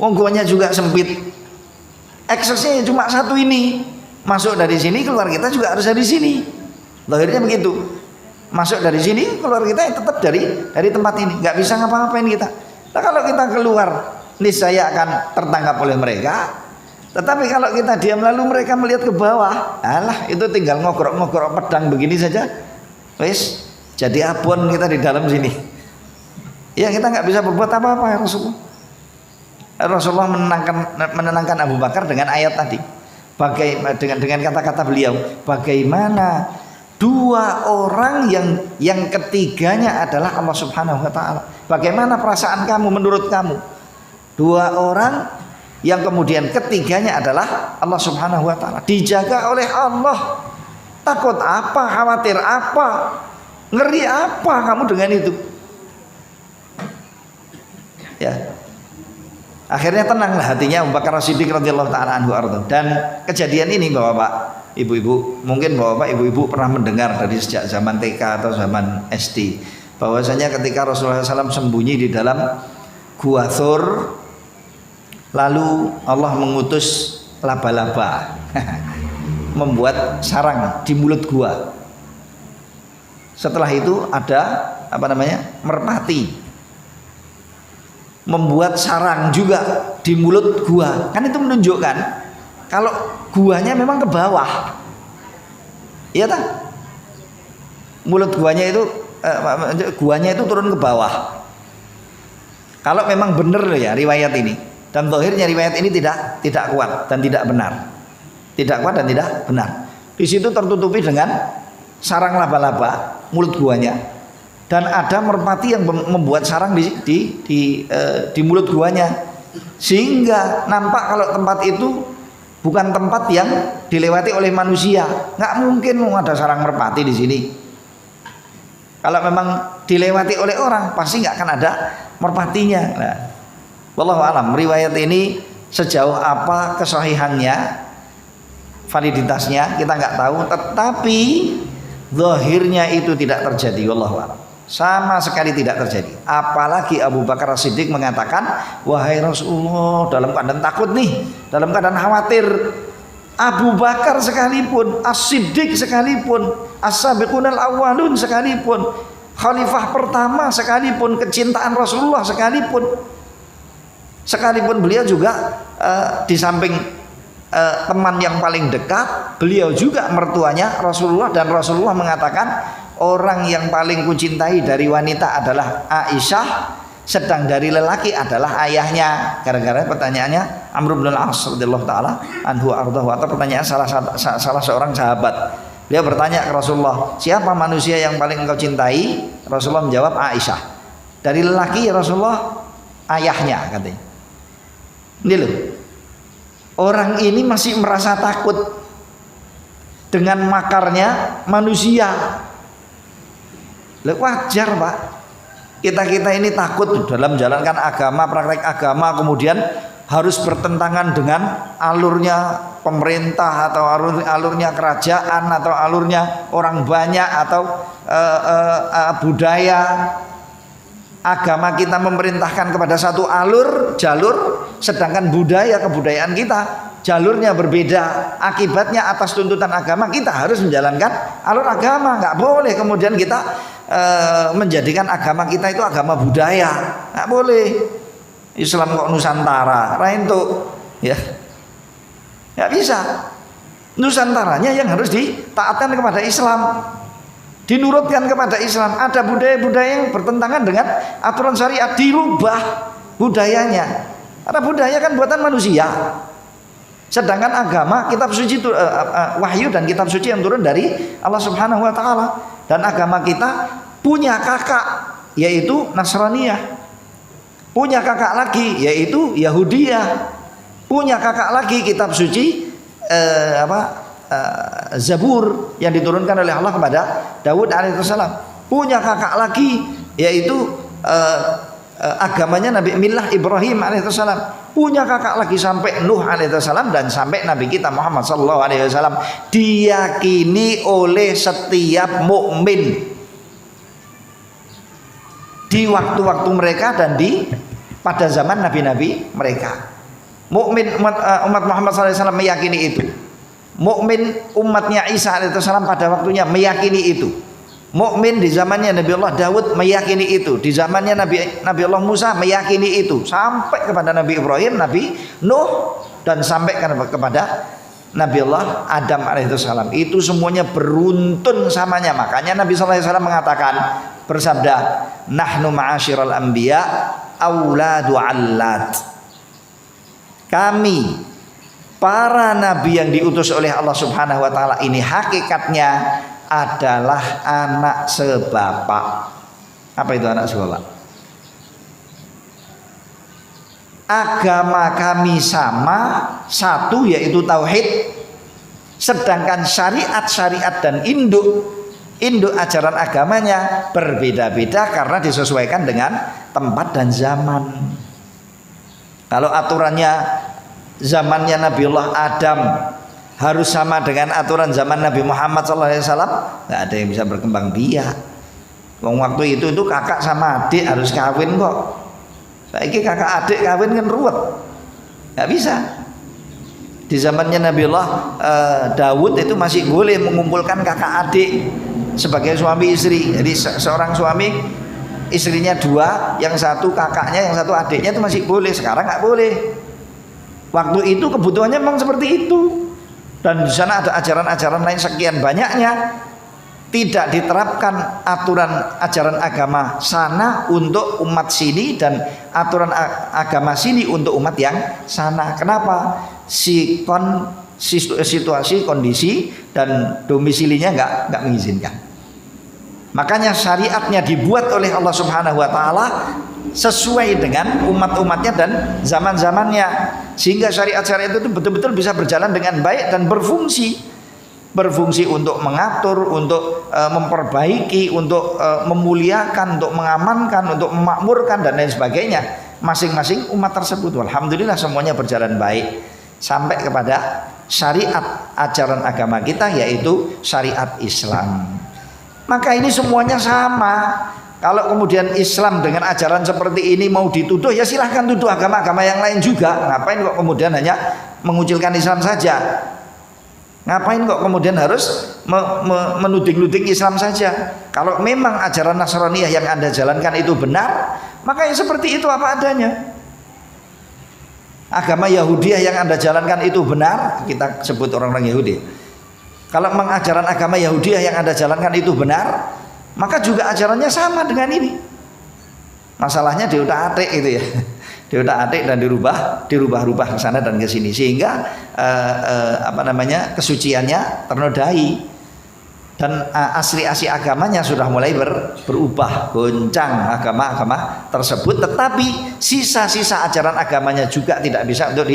Wong guanya juga sempit. Aksesnya cuma satu ini. Masuk dari sini, keluar kita juga harus dari sini. Lahirnya begitu. Masuk dari sini, keluar kita tetap dari tempat ini. Nggak bisa ngapa-ngapain kita. Nah, kalau kita keluar, niscaya akan tertangkap oleh mereka. Tetapi kalau kita diam lalu mereka melihat ke bawah, alah itu tinggal ngogrok-ngogrok pedang begini saja. Wes, jadi abon kita di dalam sini. Ya kita nggak bisa berbuat apa-apa ya Rasulullah. Rasulullah menenangkan Abu Bakar dengan ayat tadi. Dengan kata-kata beliau, bagaimana dua orang yang ketiganya adalah Allah Subhanahu wa taala. Bagaimana perasaan kamu menurut kamu? Dua orang yang kemudian ketiganya adalah Allah Subhanahu wa taala. Dijaga oleh Allah. Takut apa? Khawatir apa? Ngeri apa kamu dengan itu? Ya. Akhirnya tenanglah hatinya Abu Bakar As-Siddiq radhiyallahu taala anhu arda. Dan kejadian ini Bapak-bapak, Ibu-ibu, mungkin Bapak Ibu-ibu pernah mendengar dari sejak zaman TK atau zaman SD bahwasanya ketika Rasulullah SAW sembunyi di dalam Gua Thur, lalu Allah mengutus laba-laba membuat sarang di mulut gua. Setelah itu ada merpati membuat sarang juga di mulut gua. Kan itu menunjukkan kalau guanya memang ke bawah. Iya tak? Mulut guanya itu turun ke bawah. Kalau memang benar ya riwayat ini. Dan zahirnya riwayat ini tidak kuat dan tidak benar. Tidak kuat dan tidak benar. Di situ tertutupi dengan sarang laba-laba mulut guanya. Dan ada merpati yang membuat sarang di mulut guanya, sehingga nampak kalau tempat itu bukan tempat yang dilewati oleh manusia. Nggak mungkin ada sarang merpati di sini. Kalau memang dilewati oleh orang, pasti nggak akan ada merpatinya. Nah, wallahu alam, riwayat ini sejauh apa kesahihannya, validitasnya kita nggak tahu. Tetapi zahirnya itu tidak terjadi. Wallahu alam. Sama sekali tidak terjadi. Apalagi Abu Bakar As-Siddiq mengatakan, wahai Rasulullah, dalam keadaan takut nih, dalam keadaan khawatir. Abu Bakar sekalipun, As-Siddiq sekalipun, As-Sabiqunal Awwalun sekalipun, Khalifah pertama sekalipun, kecintaan Rasulullah sekalipun beliau juga di samping teman yang paling dekat, beliau juga mertuanya Rasulullah, dan Rasulullah mengatakan orang yang paling kucintai dari wanita adalah Aisyah, sedang dari lelaki adalah ayahnya. Gara-gara pertanyaannya Amr bin al-As radhiyallahu taala anhu ardahu, atau pertanyaan salah seorang sahabat. Dia bertanya ke Rasulullah, siapa manusia yang paling engkau cintai? Rasulullah menjawab Aisyah. Dari lelaki ya Rasulullah, ayahnya katanya. Ini loh, orang ini masih merasa takut dengan makarnya manusia. Wajar Pak, kita ini takut dalam menjalankan agama, praktek agama, kemudian harus bertentangan dengan alurnya pemerintah atau alurnya kerajaan atau alurnya orang banyak atau budaya. Agama kita memerintahkan kepada satu jalur, sedangkan kebudayaan kita jalurnya berbeda. Akibatnya atas tuntutan agama kita harus menjalankan alur agama. Nggak boleh kemudian kita menjadikan agama kita itu agama budaya. Nggak boleh. Islam kok Nusantara, lain tuh, ya, nggak bisa. Nusantaranya yang harus ditaatkan kepada Islam, dinurutkan kepada Islam. Ada budaya-budaya yang bertentangan dengan aturan syariat, dirubah budayanya. Karena budaya kan buatan manusia. Sedangkan agama, kitab suci itu wahyu dan kitab suci yang turun dari Allah Subhanahu wa taala. Dan agama kita punya kakak, yaitu Nasraniyah. punya kakak lagi yaitu Yahudiyah, punya kakak lagi kitab suci Zabur yang diturunkan oleh Allah kepada Daud alaihissalam, punya kakak lagi yaitu agamanya Nabi Millah Ibrahim alaihissalam, punya kakak lagi sampai Nuh alaihissalam, dan sampai Nabi kita Muhammad sallallahu alaihi wasallam diyakini oleh setiap mukmin di waktu-waktu mereka dan pada zaman nabi-nabi mereka. Mukmin umat Muhammad sallallahu alaihi wasallam meyakini itu. Mukmin umatnya Isa alaihissalam pada waktunya meyakini itu. Mukmin di zamannya Nabi Allah Daud meyakini itu. Di zamannya Nabi Allah Musa meyakini itu. Sampai kepada Nabi Ibrahim, Nabi Nuh, dan sampai kepada Nabi Allah Adam alaihissalam. Itu semuanya beruntun samanya. Makanya Nabi sallallahu alaihi wasallam mengatakan, bersabda, nahnu ma'asyiral anbiya auladu allat. Kami para nabi yang diutus oleh Allah Subhanahu wa taala ini hakikatnya adalah anak sebapak. Apa itu anak sebapak? Agama kami sama, satu yaitu tauhid, sedangkan syariat-syariat dan induk ajaran agamanya berbeda-beda karena disesuaikan dengan tempat dan zaman. Kalau aturannya zamannya Nabiullah Adam harus sama dengan aturan zaman Nabi Muhammad SAW, nggak ada yang bisa berkembang biak. Waktu itu kakak sama adik harus kawin kok. Saiki kakak adik kawin kan ruwet, nggak bisa. Di zamannya Nabiullah Daud itu masih boleh mengumpulkan kakak adik sebagai suami istri. Jadi seorang suami istrinya dua, yang satu kakaknya, yang satu adiknya itu masih boleh. Sekarang nggak boleh. Waktu itu kebutuhannya memang seperti itu, dan di sana ada ajaran-ajaran lain sekian banyaknya. Tidak diterapkan aturan ajaran agama sana untuk umat sini dan aturan agama sini untuk umat yang sana. Kenapa? Situasi, kondisi dan domisilinya nggak mengizinkan. Makanya syariatnya dibuat oleh Allah Subhanahu wa taala sesuai dengan umat-umatnya dan zaman-zamannya, sehingga syariat-syariat itu betul-betul bisa berjalan dengan baik dan berfungsi untuk mengatur, untuk memperbaiki, untuk memuliakan, untuk mengamankan, untuk memakmurkan dan lain sebagainya masing-masing umat tersebut. Alhamdulillah semuanya berjalan baik sampai kepada syariat ajaran agama kita yaitu syariat Islam. Maka ini semuanya sama. Kalau kemudian Islam dengan ajaran seperti ini mau dituduh, ya silahkan tuduh agama-agama yang lain juga. Ngapain kok kemudian hanya mengucilkan Islam saja? Ngapain kok kemudian harus menuding-nuding Islam saja? Kalau memang ajaran Nasraniyah yang Anda jalankan itu benar, maka yang seperti itu apa adanya. Agama Yahudiyah yang Anda jalankan itu benar, kita sebut orang-orang Yahudi. Kalau memang ajaran agama Yahudiyah yang Anda jalankan itu benar, maka juga ajarannya sama dengan ini. Masalahnya diutak-atik itu ya, diutak-atik dan dirubah-rubah ke sana dan ke sini, sehingga kesuciannya ternodai dan asli agamanya sudah mulai berubah, goncang agama-agama tersebut. Tetapi sisa-sisa ajaran agamanya juga tidak bisa untuk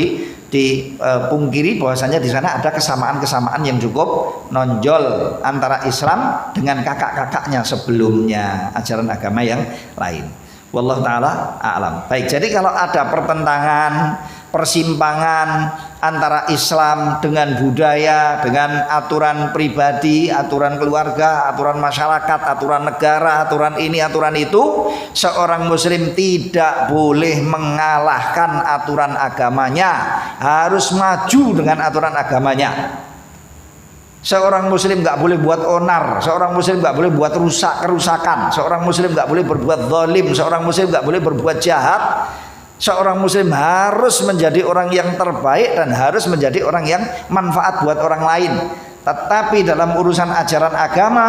dipungkiri bahwasanya di sana ada kesamaan-kesamaan yang cukup nonjol antara Islam dengan kakak-kakaknya sebelumnya, ajaran agama yang lain. Wallahu taala a'lam. Baik, jadi kalau ada pertentangan, persimpangan antara Islam dengan budaya, dengan aturan pribadi, aturan keluarga, aturan masyarakat, aturan negara, aturan ini, aturan itu, seorang muslim tidak boleh mengalahkan aturan agamanya, harus maju dengan aturan agamanya. Seorang muslim nggak boleh buat onar, seorang muslim nggak boleh buat kerusakan, seorang muslim nggak boleh berbuat zalim, seorang muslim nggak boleh berbuat jahat. Seorang muslim harus menjadi orang yang terbaik dan harus menjadi orang yang manfaat buat orang lain. Tetapi dalam urusan ajaran agama,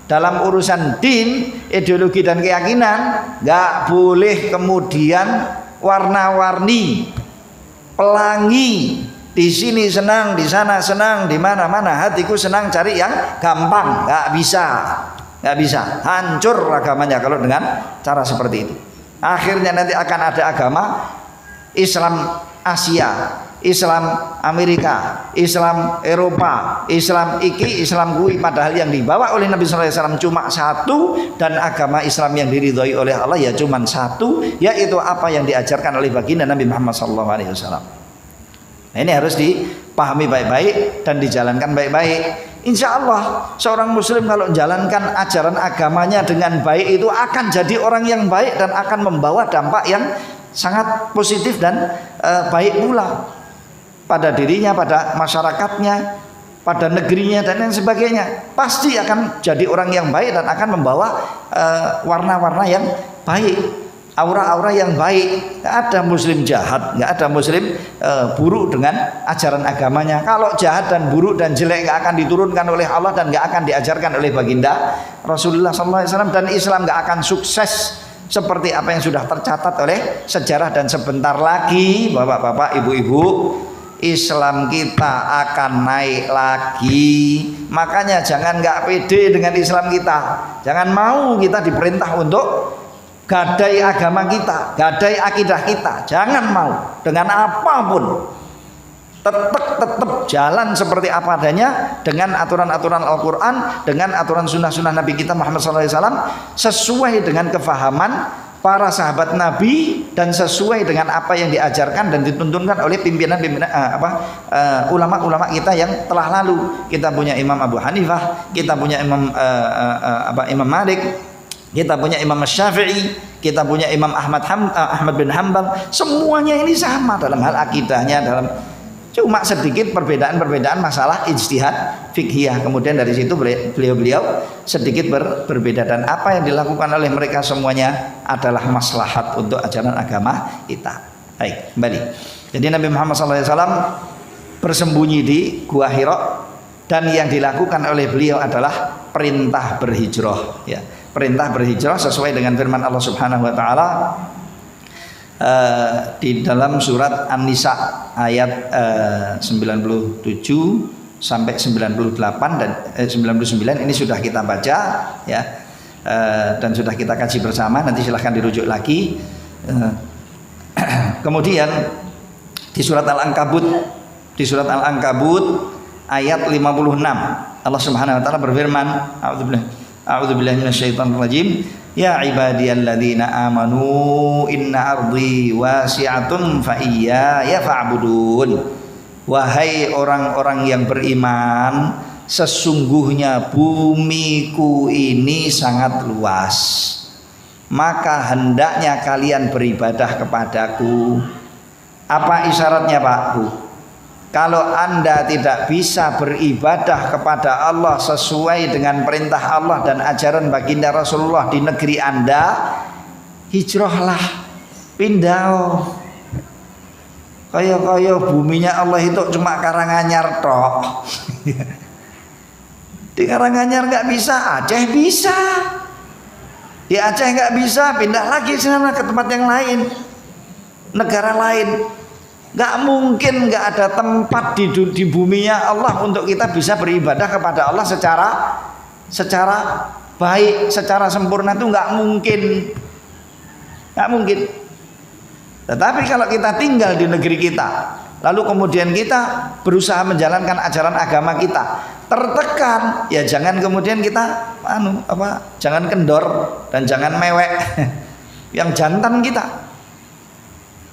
dalam urusan din, ideologi dan keyakinan, nggak boleh kemudian warna-warni, pelangi. Di sini senang, di sana senang, di mana-mana hatiku senang, cari yang gampang. Nggak bisa, hancur agamanya kalau dengan cara seperti itu. Akhirnya nanti akan ada agama Islam Asia, Islam Amerika, Islam Eropa, Islam iki, Islam kui, padahal yang dibawa oleh Nabi sallallahu alaihi wasallam cuma satu, dan agama Islam yang diridhoi oleh Allah ya cuma satu, yaitu apa yang diajarkan oleh baginda Nabi Muhammad sallallahu alaihi wasallam. Nah, ini harus dipahami baik-baik dan dijalankan baik-baik. Insya Allah seorang muslim kalau menjalankan ajaran agamanya dengan baik itu akan jadi orang yang baik dan akan membawa dampak yang sangat positif dan baik pula pada dirinya, pada masyarakatnya, pada negerinya dan lain sebagainya. Pasti akan jadi orang yang baik dan akan membawa warna-warna yang baik, aura-aura yang baik. Nggak ada muslim jahat, nggak ada muslim buruk dengan ajaran agamanya. Kalau jahat dan buruk dan jelek nggak akan diturunkan oleh Allah dan nggak akan diajarkan oleh baginda Rasulullah SAW, dan Islam nggak akan sukses seperti apa yang sudah tercatat oleh sejarah. Dan sebentar lagi bapak-bapak, ibu-ibu, Islam kita akan naik lagi. Makanya jangan nggak pede dengan Islam kita, jangan mau kita diperintah untuk gadai agama kita, gadai akidah kita, jangan mau dengan apapun. Tetap jalan seperti apa adanya dengan aturan-aturan Al-Quran, dengan aturan sunnah-sunnah Nabi kita Muhammad SAW, sesuai dengan kefahaman para sahabat Nabi dan sesuai dengan apa yang diajarkan dan dituntunkan oleh pimpinan-pimpinan ulama-ulama kita yang telah lalu. Kita punya Imam Abu Hanifah, kita punya Imam Malik, kita punya Imam Syafi'i, kita punya Imam Ahmad bin Hanbal. Semuanya ini sama dalam hal akidahnya, dalam cuma sedikit perbedaan masalah ijtihad fikhiyah. Kemudian dari situ beliau sedikit berbeda, dan apa yang dilakukan oleh mereka semuanya adalah maslahat untuk ajaran agama kita. Baik, kembali. Jadi Nabi Muhammad SAW bersembunyi di Gua Hira, dan yang dilakukan oleh beliau adalah perintah berhijrah, ya. Perintah berhijrah sesuai dengan firman Allah Subhanahu wa taala di dalam surat An-Nisa ayat 97 sampai 98 dan 99. Ini sudah kita baca, ya, dan sudah kita kaji bersama. Nanti silahkan dirujuk lagi. Kemudian di surat Al-Ankabut, ayat 56, Allah Subhanahu wa taala berfirman, a'udzubillahi minasyaitonir rajim. Ya ibadiyalladzina amanu inna ardi wasi'atun fa iyaya fa'budun. Wahai orang-orang yang beriman, sesungguhnya bumiku ini sangat luas, maka hendaknya kalian beribadah kepadaku. Apa isyaratnya, Pak Bu? Kalau Anda tidak bisa beribadah kepada Allah sesuai dengan perintah Allah dan ajaran baginda Rasulullah di negeri Anda, hijrahlah, pindah. Kaya buminya Allah itu cuma Karanganyar tok. Di Karanganyar nggak bisa, Aceh bisa. Di Aceh nggak bisa, pindah lagi sana ke tempat yang lain, negara lain. Gak mungkin gak ada tempat di buminya Allah untuk kita bisa beribadah kepada Allah secara baik, secara sempurna. Itu gak mungkin. Tetapi kalau kita tinggal di negeri kita, lalu kemudian kita berusaha menjalankan ajaran agama kita, tertekan, ya jangan kemudian kita jangan kendor dan jangan mewek yang jantan kita.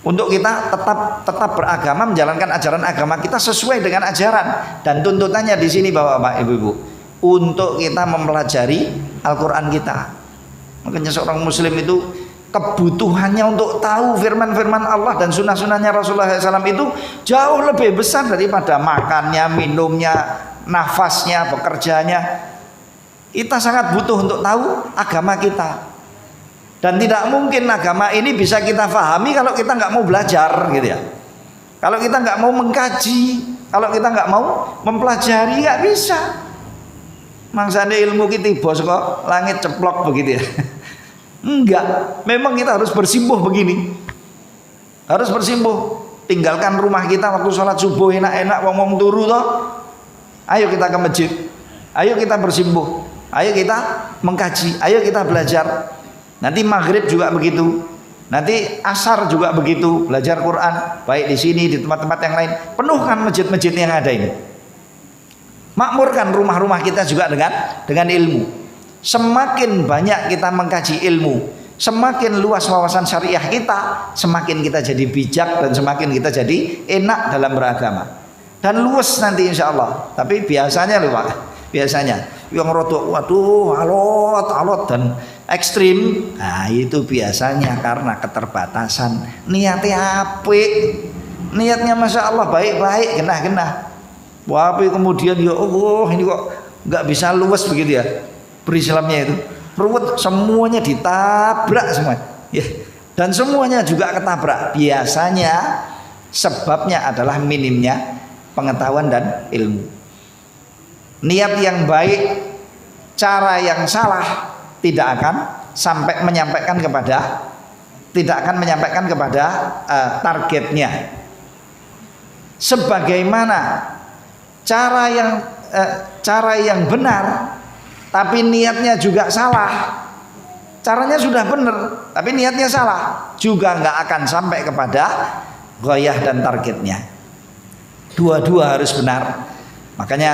Untuk kita tetap beragama, menjalankan ajaran agama kita sesuai dengan ajaran dan tuntutannya di sini, Bapak-bapak, Ibu-ibu, untuk kita mempelajari Al-Quran kita. Makanya seorang muslim itu kebutuhannya untuk tahu firman-firman Allah dan sunnah-sunnahnya Rasulullah SAW itu jauh lebih besar daripada makannya, minumnya, nafasnya, bekerjanya. Kita sangat butuh untuk tahu agama kita. Dan tidak mungkin agama ini bisa kita pahami kalau kita nggak mau belajar, gitu ya. Kalau kita nggak mau mengkaji, kalau kita nggak mau mempelajari, nggak bisa. Mangsane ilmu kita bos kok langit ceplok begitu ya. Enggak, memang kita harus bersimpuh begini. Harus bersimpuh. Tinggalkan rumah kita waktu sholat subuh enak-enak ngomong turu toh. Ayo kita ke masjid. Ayo kita bersimpuh. Ayo kita mengkaji. Ayo kita belajar. Nanti maghrib juga begitu. Nanti asar juga begitu, belajar Quran, baik di sini di tempat-tempat yang lain. Penuhkan masjid-masjid yang ada ini. Makmurkan rumah-rumah kita juga dengan ilmu. Semakin banyak kita mengkaji ilmu, semakin luas wawasan syariah kita, semakin kita jadi bijak dan semakin kita jadi enak dalam beragama. Dan luas nanti insya Allah. Tapi biasanya loh Pak, biasanya yang rotok waduh alot dan ekstrim, nah itu biasanya karena keterbatasan. Niatnya apik, niatnya masya Allah baik-baik, genah-genah. Tapi kemudian ya Allah ini kok nggak bisa luas begitu ya berislamnya itu, ruwet, semuanya ditabrak semua ya. Dan semuanya juga ketabrak. Biasanya sebabnya adalah minimnya pengetahuan dan ilmu. Niat yang baik, cara yang salah tidak akan sampai menyampaikan kepada targetnya. Sebagaimana cara yang benar tapi niatnya juga salah, caranya sudah benar tapi niatnya salah, juga nggak akan sampai kepada ghoyah dan targetnya. Dua-dua harus benar. Makanya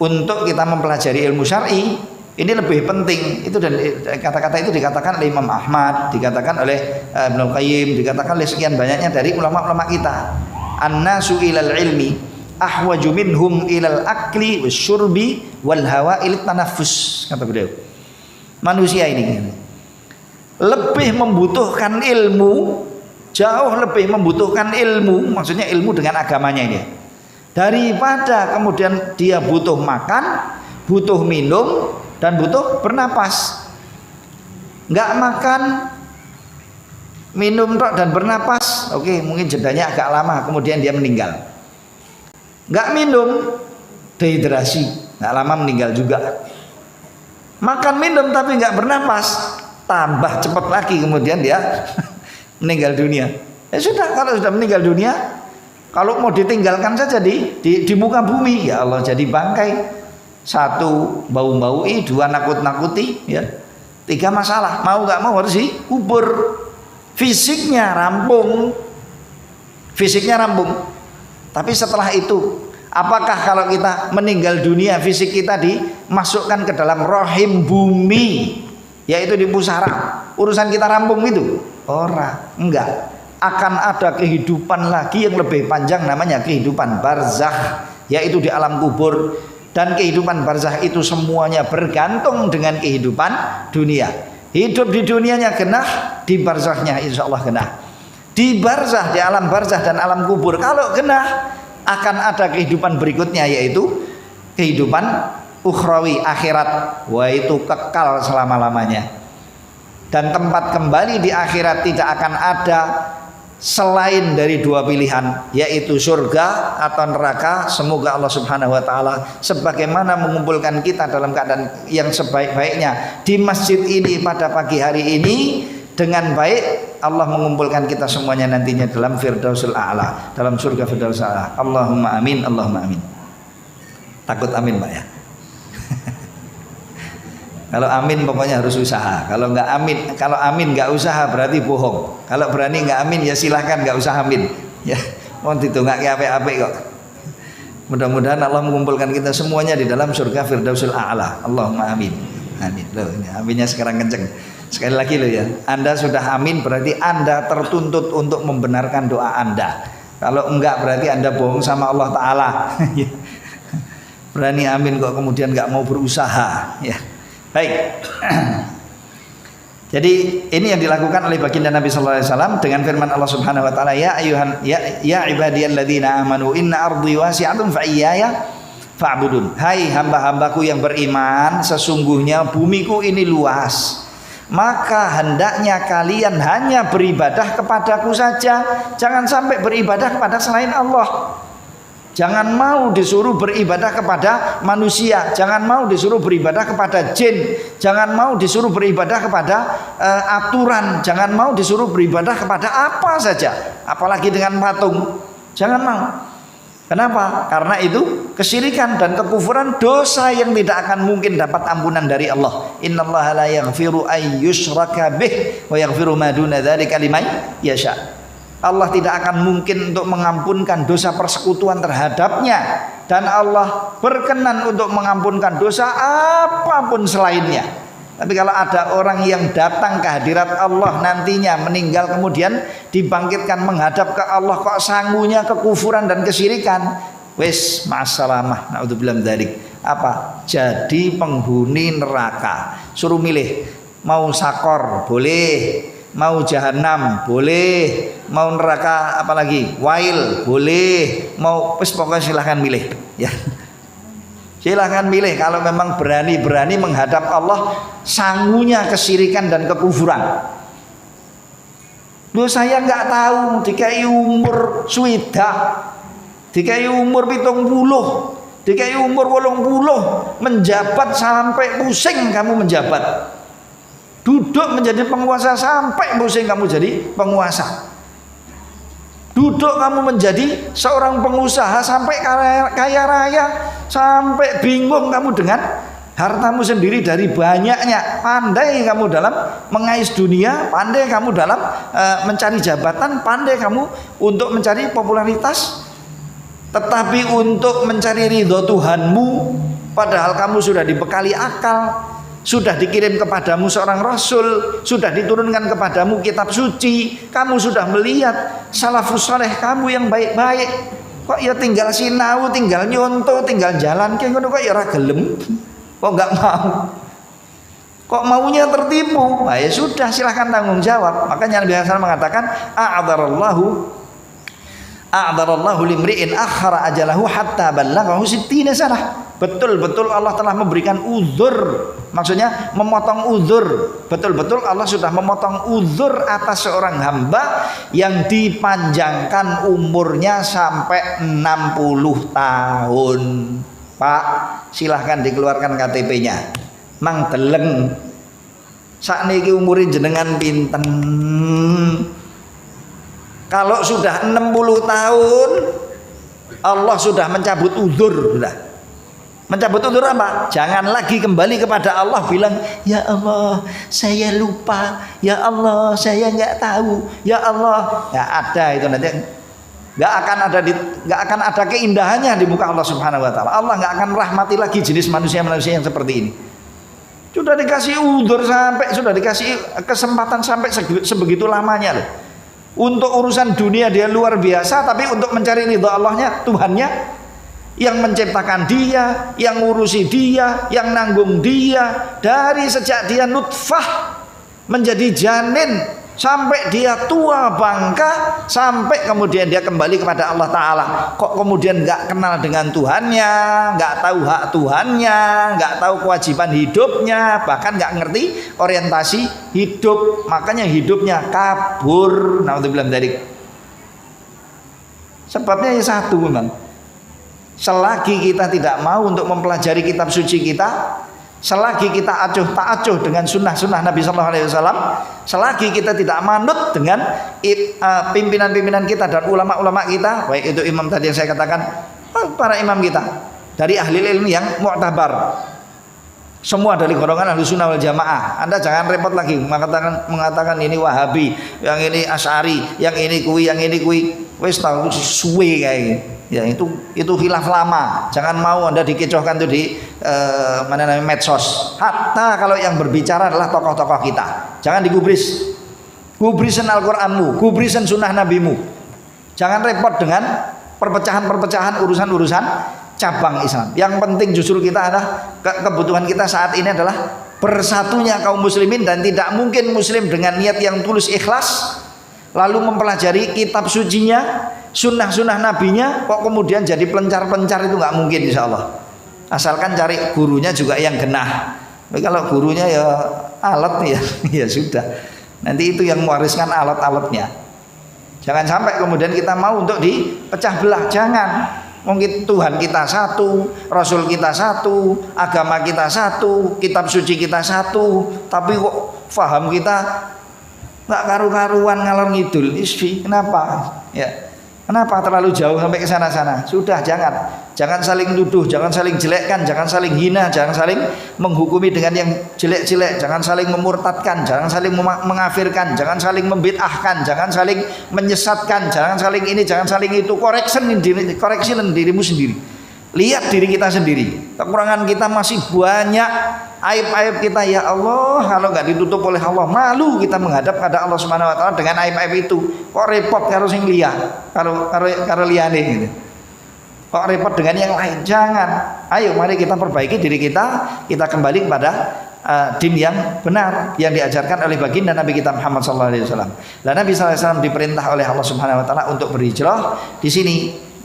untuk kita mempelajari ilmu syar'i ini lebih penting itu, dan kata-kata itu dikatakan oleh Imam Ahmad, dikatakan oleh Ibnu Qayyim, dikatakan oleh sekian banyaknya dari ulama-ulama kita. An-nasu ilal ilmi ahwaju minhum ilal akli wasyurbi wal hawa ilit tanaffus, kata beliau. Manusia ini lebih membutuhkan ilmu, jauh lebih membutuhkan ilmu, maksudnya ilmu dengan agamanya ini, daripada kemudian dia butuh makan, butuh minum, dan butuh bernapas. Nggak makan, minum tok dan bernapas, oke, mungkin jedanya agak lama, kemudian dia meninggal. Nggak minum, dehidrasi, nggak lama meninggal juga. Makan minum tapi nggak bernapas, tambah cepat lagi kemudian dia meninggal dunia. Ya sudah, kalau sudah meninggal dunia, kalau mau ditinggalkan saja di muka bumi, ya Allah, jadi bangkai. Satu, bau-baui, dua, nakut-nakuti, ya. Tiga, masalah, mau gak mau harus dikubur. Fisiknya rampung, tapi setelah itu, apakah kalau kita meninggal dunia fisik kita dimasukkan ke dalam rahim bumi, yaitu di pusara, urusan kita rampung itu? Enggak. Akan ada kehidupan lagi yang lebih panjang, namanya kehidupan barzakh, yaitu di alam kubur. Dan kehidupan barzakh itu semuanya bergantung dengan kehidupan dunia. Hidup di dunianya genah, di barzakhnya insya Allah genah. Di barzakh, di alam barzakh dan alam kubur, kalau genah, akan ada kehidupan berikutnya, yaitu kehidupan ukhrawi, akhirat. Wah, itu kekal selama-lamanya. Dan tempat kembali di akhirat tidak akan ada selain dari dua pilihan, yaitu surga atau neraka. Semoga Allah Subhanahu wa taala sebagaimana mengumpulkan kita dalam keadaan yang sebaik-baiknya di masjid ini pada pagi hari ini dengan baik, Allah mengumpulkan kita semuanya nantinya dalam Firdausul A'la, dalam surga Firdausul A'la. Allahumma amin, Allahumma amin. Takut amin Pak ya. Kalau amin pokoknya harus usaha. Kalau amin nggak usaha berarti bohong. Kalau berani nggak amin ya silahkan nggak usah amin. Ya, mau ditungak ape-ape kok. Mudah-mudahan Allah mengumpulkan kita semuanya di dalam surga Firdausul A'la. Allahumma amin. Amin. Loh, ini aminnya sekarang kenceng. Sekali lagi loh ya. Anda sudah amin berarti Anda tertuntut untuk membenarkan doa Anda. Kalau enggak berarti Anda bohong sama Allah Ta'ala. Berani amin kok kemudian nggak mau berusaha. Ya. Baik. Jadi ini yang dilakukan oleh baginda Nabi sallallahu alaihi wasallam dengan firman Allah Subhanahu wa taala, ya ibadiyalladzina amanu inna ardi wasi'atun fa iyaya fa'budun. Hai hamba-hambaku yang beriman, sesungguhnya bumiku ini luas, maka hendaknya kalian hanya beribadah kepadaku saja, jangan sampai beribadah kepada selain Allah. Jangan mau disuruh beribadah kepada manusia, jangan mau disuruh beribadah kepada jin, jangan mau disuruh beribadah kepada aturan, jangan mau disuruh beribadah kepada apa saja, apalagi dengan patung. Jangan mau. Kenapa? Karena itu kesyirikan dan kekufuran, dosa yang tidak akan mungkin dapat ampunan dari Allah. Innallaha la yaghfiru ay yushraka bih wa yaghfiru ma duna dzalika liman yasha. Allah tidak akan mungkin untuk mengampunkan dosa persekutuan terhadapnya, dan Allah berkenan untuk mengampunkan dosa apapun selainnya. Tapi kalau ada orang yang datang ke hadirat Allah nantinya meninggal kemudian dibangkitkan menghadap ke Allah, kok sangunya kekufuran dan kesyirikan, wis masalamah, naudzubillah min dzalik. Apa? Jadi penghuni neraka. Suruh milih, mau sakor boleh, mau jahanam boleh, mau neraka apalagi wail boleh, mau wis pokoknya silahkan milih ya. Silahkan milih kalau memang berani-berani menghadap Allah, sangunya kesyirikan dan kekufuran. Loh, saya nggak tahu, dikai umur swidak, dikai umur 70, dikai umur 80, menjabat sampai pusing kamu menjabat. Duduk menjadi penguasa sampai pusing kamu jadi penguasa. Duduk kamu menjadi seorang pengusaha sampai kaya raya, sampai bingung kamu dengan hartamu sendiri dari banyaknya. Pandai kamu dalam mengais dunia, pandai kamu dalam mencari jabatan, pandai kamu untuk mencari popularitas. Tetapi untuk mencari ridho Tuhanmu, padahal kamu sudah dibekali akal, sudah dikirim kepadamu seorang rasul, sudah diturunkan kepadamu kitab suci, kamu sudah melihat salafus saleh kamu yang baik-baik, kok ya tinggal sinau, tinggal nyontoh, tinggal jalan kayak ngono, kok ya ora gelem, kok nggak mau, kok maunya tertipu. Nah, ya sudah, silahkan tanggung jawab. Makanya Nabi SAW mengatakan a'dzarallahu limri'in akhara ajalahu hatta ballaghahu 60 sanah. Betul-betul Allah telah memberikan uzur, maksudnya memotong uzur. Betul-betul Allah sudah memotong uzur atas seorang hamba yang dipanjangkan umurnya sampai 60 tahun. Pak, silahkan dikeluarkan KTP-nya. Mang deleng. Sakniki umurin jenengan pinten? Kalau sudah 60 tahun, Allah sudah mencabut uzur, sudah. Mencabut uzur apa? Jangan lagi kembali kepada Allah bilang, ya Allah saya lupa, ya Allah saya nggak tahu, ya Allah. Nggak ada itu nanti, nggak akan ada keindahannya di muka Allah Subhanahu Wa Taala. Allah nggak akan rahmati lagi jenis manusia yang seperti ini. Sudah dikasih uzur sampai, sudah dikasih kesempatan sampai sebegitu lamanya loh. Untuk urusan dunia dia luar biasa, tapi untuk mencari ridha Allahnya, Tuhannya, yang menciptakan dia, yang ngurusi dia, yang nanggung dia dari sejak dia nutfah menjadi janin sampai dia tua bangka, sampai kemudian dia kembali kepada Allah Ta'ala. Kok kemudian nggak kenal dengan Tuhannya, nggak tahu hak Tuhannya, nggak tahu kewajiban hidupnya, bahkan nggak ngerti orientasi hidup, makanya hidupnya kabur. Naudzubillah min dzalik. Sebabnya ya satu memang, selagi kita tidak mau untuk mempelajari kitab suci kita, selagi kita acuh tak acuh dengan sunnah-sunnah Nabi Sallallahu Alaihi Wasallam, selagi kita tidak manut dengan pimpinan-pimpinan kita dan ulama-ulama kita, baik itu imam tadi yang saya katakan, para imam kita dari ahli ilmu yang mu'tabar, semua dari golongan ahli sunnah wal jamaah. Anda jangan repot lagi mengatakan ini Wahabi, yang ini Asy'ari, yang ini kui, yang ini kui, wis tahu suwe kayak gitu. Ya itu khilaf lama. Jangan mau Anda dikecohkan tuh di mana namanya medsos. Hatta kalau yang berbicara adalah tokoh-tokoh kita, jangan digubris. Gubrisan Al-Qur'anmu, gubrisan sunnah nabimu. Jangan repot dengan perpecahan-perpecahan urusan-urusan cabang Islam. Yang penting justru kita adalah kebutuhan kita saat ini adalah bersatunya kaum muslimin, dan tidak mungkin muslim dengan niat yang tulus ikhlas lalu mempelajari kitab sucinya, sunnah-sunnah nabinya, kok kemudian jadi pelencar-pelencar, itu nggak mungkin insya Allah. Asalkan cari gurunya juga yang genah. Tapi kalau gurunya ya alat ya, ya sudah. Nanti itu yang mewariskan alat-alatnya. Jangan sampai kemudian kita mau untuk dipecah belah. Jangan. Mungkin Tuhan kita satu, Rasul kita satu, agama kita satu, kitab suci kita satu, tapi kok faham kita nggak karu-karuan, ngalor ngidul. Isfi, kenapa? Ya. Kenapa terlalu jauh sampai ke sana-sana? Sudah, jangan saling nuduh, jangan saling jelekkan, jangan saling hina, jangan saling menghukumi dengan yang jelek-jelek, jangan saling memurtadkan, jangan saling mengafirkan, jangan saling membid'ahkan, jangan saling menyesatkan, jangan saling ini, jangan saling itu. Koreksi dirimu sendiri. Lihat diri kita sendiri. Kekurangan kita masih banyak, aib-aib kita ya Allah, kalau nggak ditutup oleh Allah, malu kita menghadap pada Allah Subhanahu wa taala dengan aib-aib itu. Kok repot karo sing liya, karo liyane gitu. Kok repot dengan yang lain? Jangan. Ayo mari kita perbaiki diri kita kembali kepada din yang benar yang diajarkan oleh baginda Nabi kita Muhammad sallallahu alaihi wasallam. Dan Nabi sallallahu alaihi wasallam diperintah oleh Allah Subhanahu wa taala untuk berhijrah. Di sini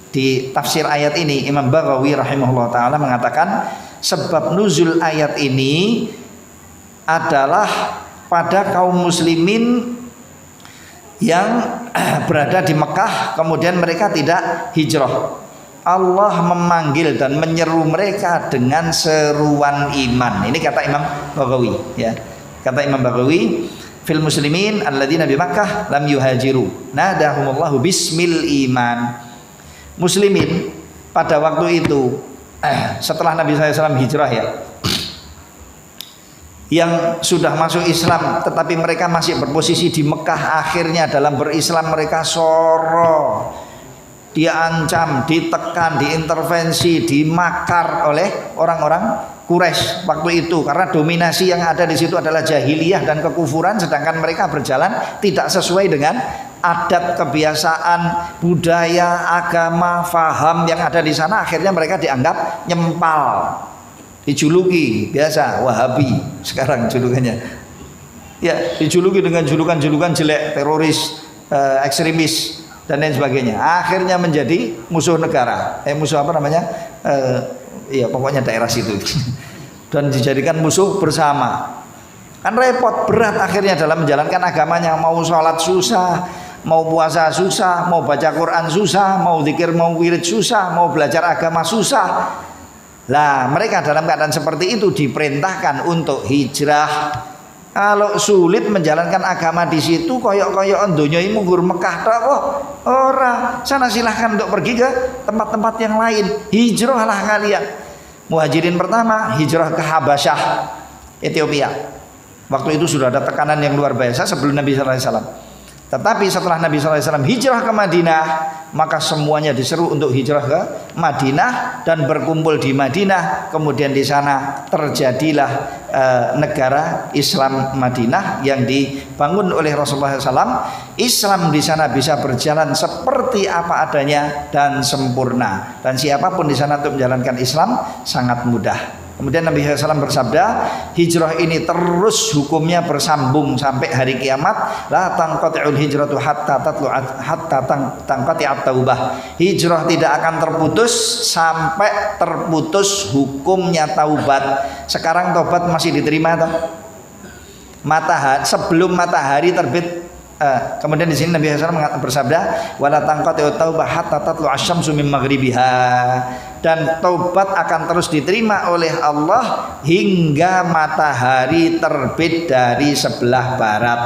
di tafsir ayat ini Imam Baghawi rahimahullah taala mengatakan sebab nuzul ayat ini adalah pada kaum muslimin yang berada di Mekah kemudian mereka tidak hijrah. Allah memanggil dan menyeru mereka dengan seruan iman. Ini kata Imam Baghawi ya. Kata Imam Baghawi, fil muslimin alladzina bi Makkah lam yuhajiru nadahumullahu bismil iman. Muslimin pada waktu itu setelah Nabi SAW hijrah ya, yang sudah masuk Islam tetapi mereka masih berposisi di Mekah, akhirnya dalam berislam mereka soro, diancam, ditekan, diintervensi, dimakar oleh orang-orang Quraisy waktu itu, karena dominasi yang ada di situ adalah jahiliyah dan kekufuran, sedangkan mereka berjalan tidak sesuai dengan adat, kebiasaan, budaya, agama, faham yang ada di sana. Akhirnya mereka dianggap nyempal, dijuluki biasa Wahabi sekarang julukannya ya, dijuluki dengan julukan-julukan jelek, teroris, ekstremis dan lain sebagainya. Akhirnya menjadi musuh negara, musuh apa namanya, ya pokoknya daerah situ dan dijadikan musuh bersama. Kan repot, berat akhirnya dalam menjalankan agamanya. Mau sholat susah, mau puasa susah, mau baca Quran susah, mau zikir, mau wirid susah, mau belajar agama susah. Lah mereka dalam keadaan seperti itu diperintahkan untuk hijrah. Kalau sulit menjalankan agama di situ, koyok-koyok dunia ini munggur Mekah tok, ora. Sana silahkan untuk pergi ke tempat-tempat yang lain. Hijrahlah kalian. Muhajirin pertama hijrah ke Habasyah, Ethiopia. Waktu itu sudah ada tekanan yang luar biasa sebelum Nabi sallallahu alaihi wasallam. Tetapi setelah Nabi sallallahu alaihi wasallam hijrah ke Madinah, maka semuanya diseru untuk hijrah ke Madinah dan berkumpul di Madinah. Kemudian di sana terjadilah negara Islam Madinah yang dibangun oleh Rasulullah SAW. Islam di sana bisa berjalan seperti apa adanya dan sempurna, dan siapapun di sana untuk menjalankan Islam sangat mudah. Kemudian Nabi SAW bersabda, hijrah ini terus hukumnya bersambung sampai hari kiamat. La tanqati'ul hijratu hatta tanqati'at taubah. Hijrah tidak akan terputus sampai terputus hukumnya taubat. Sekarang taubat masih diterima atau? Sebelum matahari terbit. Kemudian di sini Nabi SAW bersabda, wala tanqati'ut taubah hatta tatlu asyamsu min maghribiha. Dan taubat akan terus diterima oleh Allah hingga matahari terbit dari sebelah barat.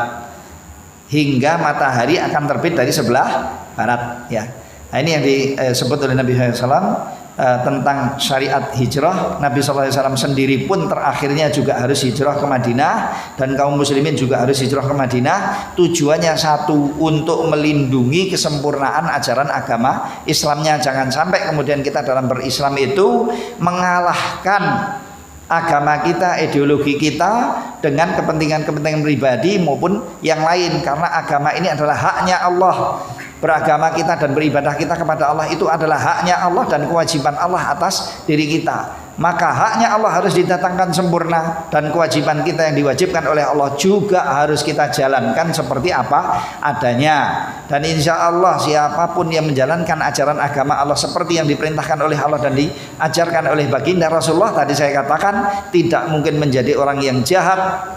Hingga matahari akan terbit dari sebelah barat ya. Nah, ini yang disebut oleh Nabi SAW tentang syariat hijrah. Nabi SAW sendiri pun terakhirnya juga harus hijrah ke Madinah, dan kaum muslimin juga harus hijrah ke Madinah. Tujuannya satu, untuk melindungi kesempurnaan ajaran agama Islamnya. Jangan sampai kemudian kita dalam berislam itu mengalahkan agama kita, ideologi kita dengan kepentingan-kepentingan pribadi maupun yang lain, karena agama ini adalah haknya Allah. Beragama kita dan beribadah kita kepada Allah itu adalah haknya Allah dan kewajiban Allah atas diri kita. Maka haknya Allah harus didatangkan sempurna, dan kewajiban kita yang diwajibkan oleh Allah juga harus kita jalankan seperti apa adanya. Dan insya Allah siapapun yang menjalankan ajaran agama Allah seperti yang diperintahkan oleh Allah dan diajarkan oleh baginda Rasulullah, tadi saya katakan, tidak mungkin menjadi orang yang jahat,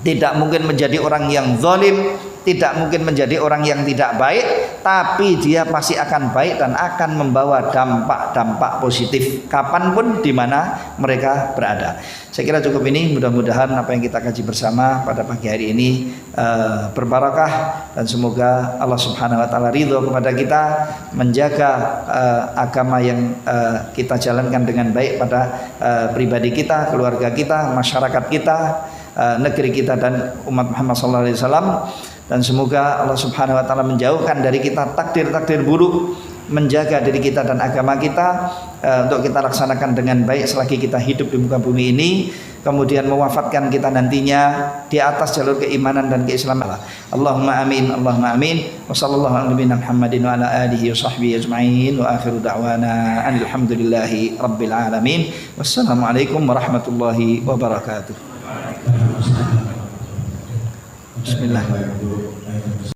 tidak mungkin menjadi orang yang zalim, tidak mungkin menjadi orang yang tidak baik, tapi dia pasti akan baik dan akan membawa dampak-dampak positif kapanpun di mana mereka berada. Saya kira cukup ini, mudah-mudahan apa yang kita kaji bersama pada pagi hari ini berbarakah, dan semoga Allah Subhanahu wa taala ridho kepada kita, menjaga agama yang kita jalankan dengan baik pada pribadi kita, keluarga kita, masyarakat kita, negeri kita dan umat Muhammad sallallahu alaihi wasallam. Dan semoga Allah Subhanahu wa taala menjauhkan dari kita takdir-takdir buruk, menjaga diri kita dan agama kita untuk kita laksanakan dengan baik selagi kita hidup di muka bumi ini, kemudian mewafatkan kita nantinya di atas jalur keimanan dan keislaman. Allahumma amin, Allahumma amin. Wa sallallahu ala nabiyina Muhammadin wa ala alihi wa sahbihi ajma'in, wa akhiru da'wana alhamdulillahi rabbil alamin. Wassalamualaikum warahmatullahi wabarakatuh. Bismillah.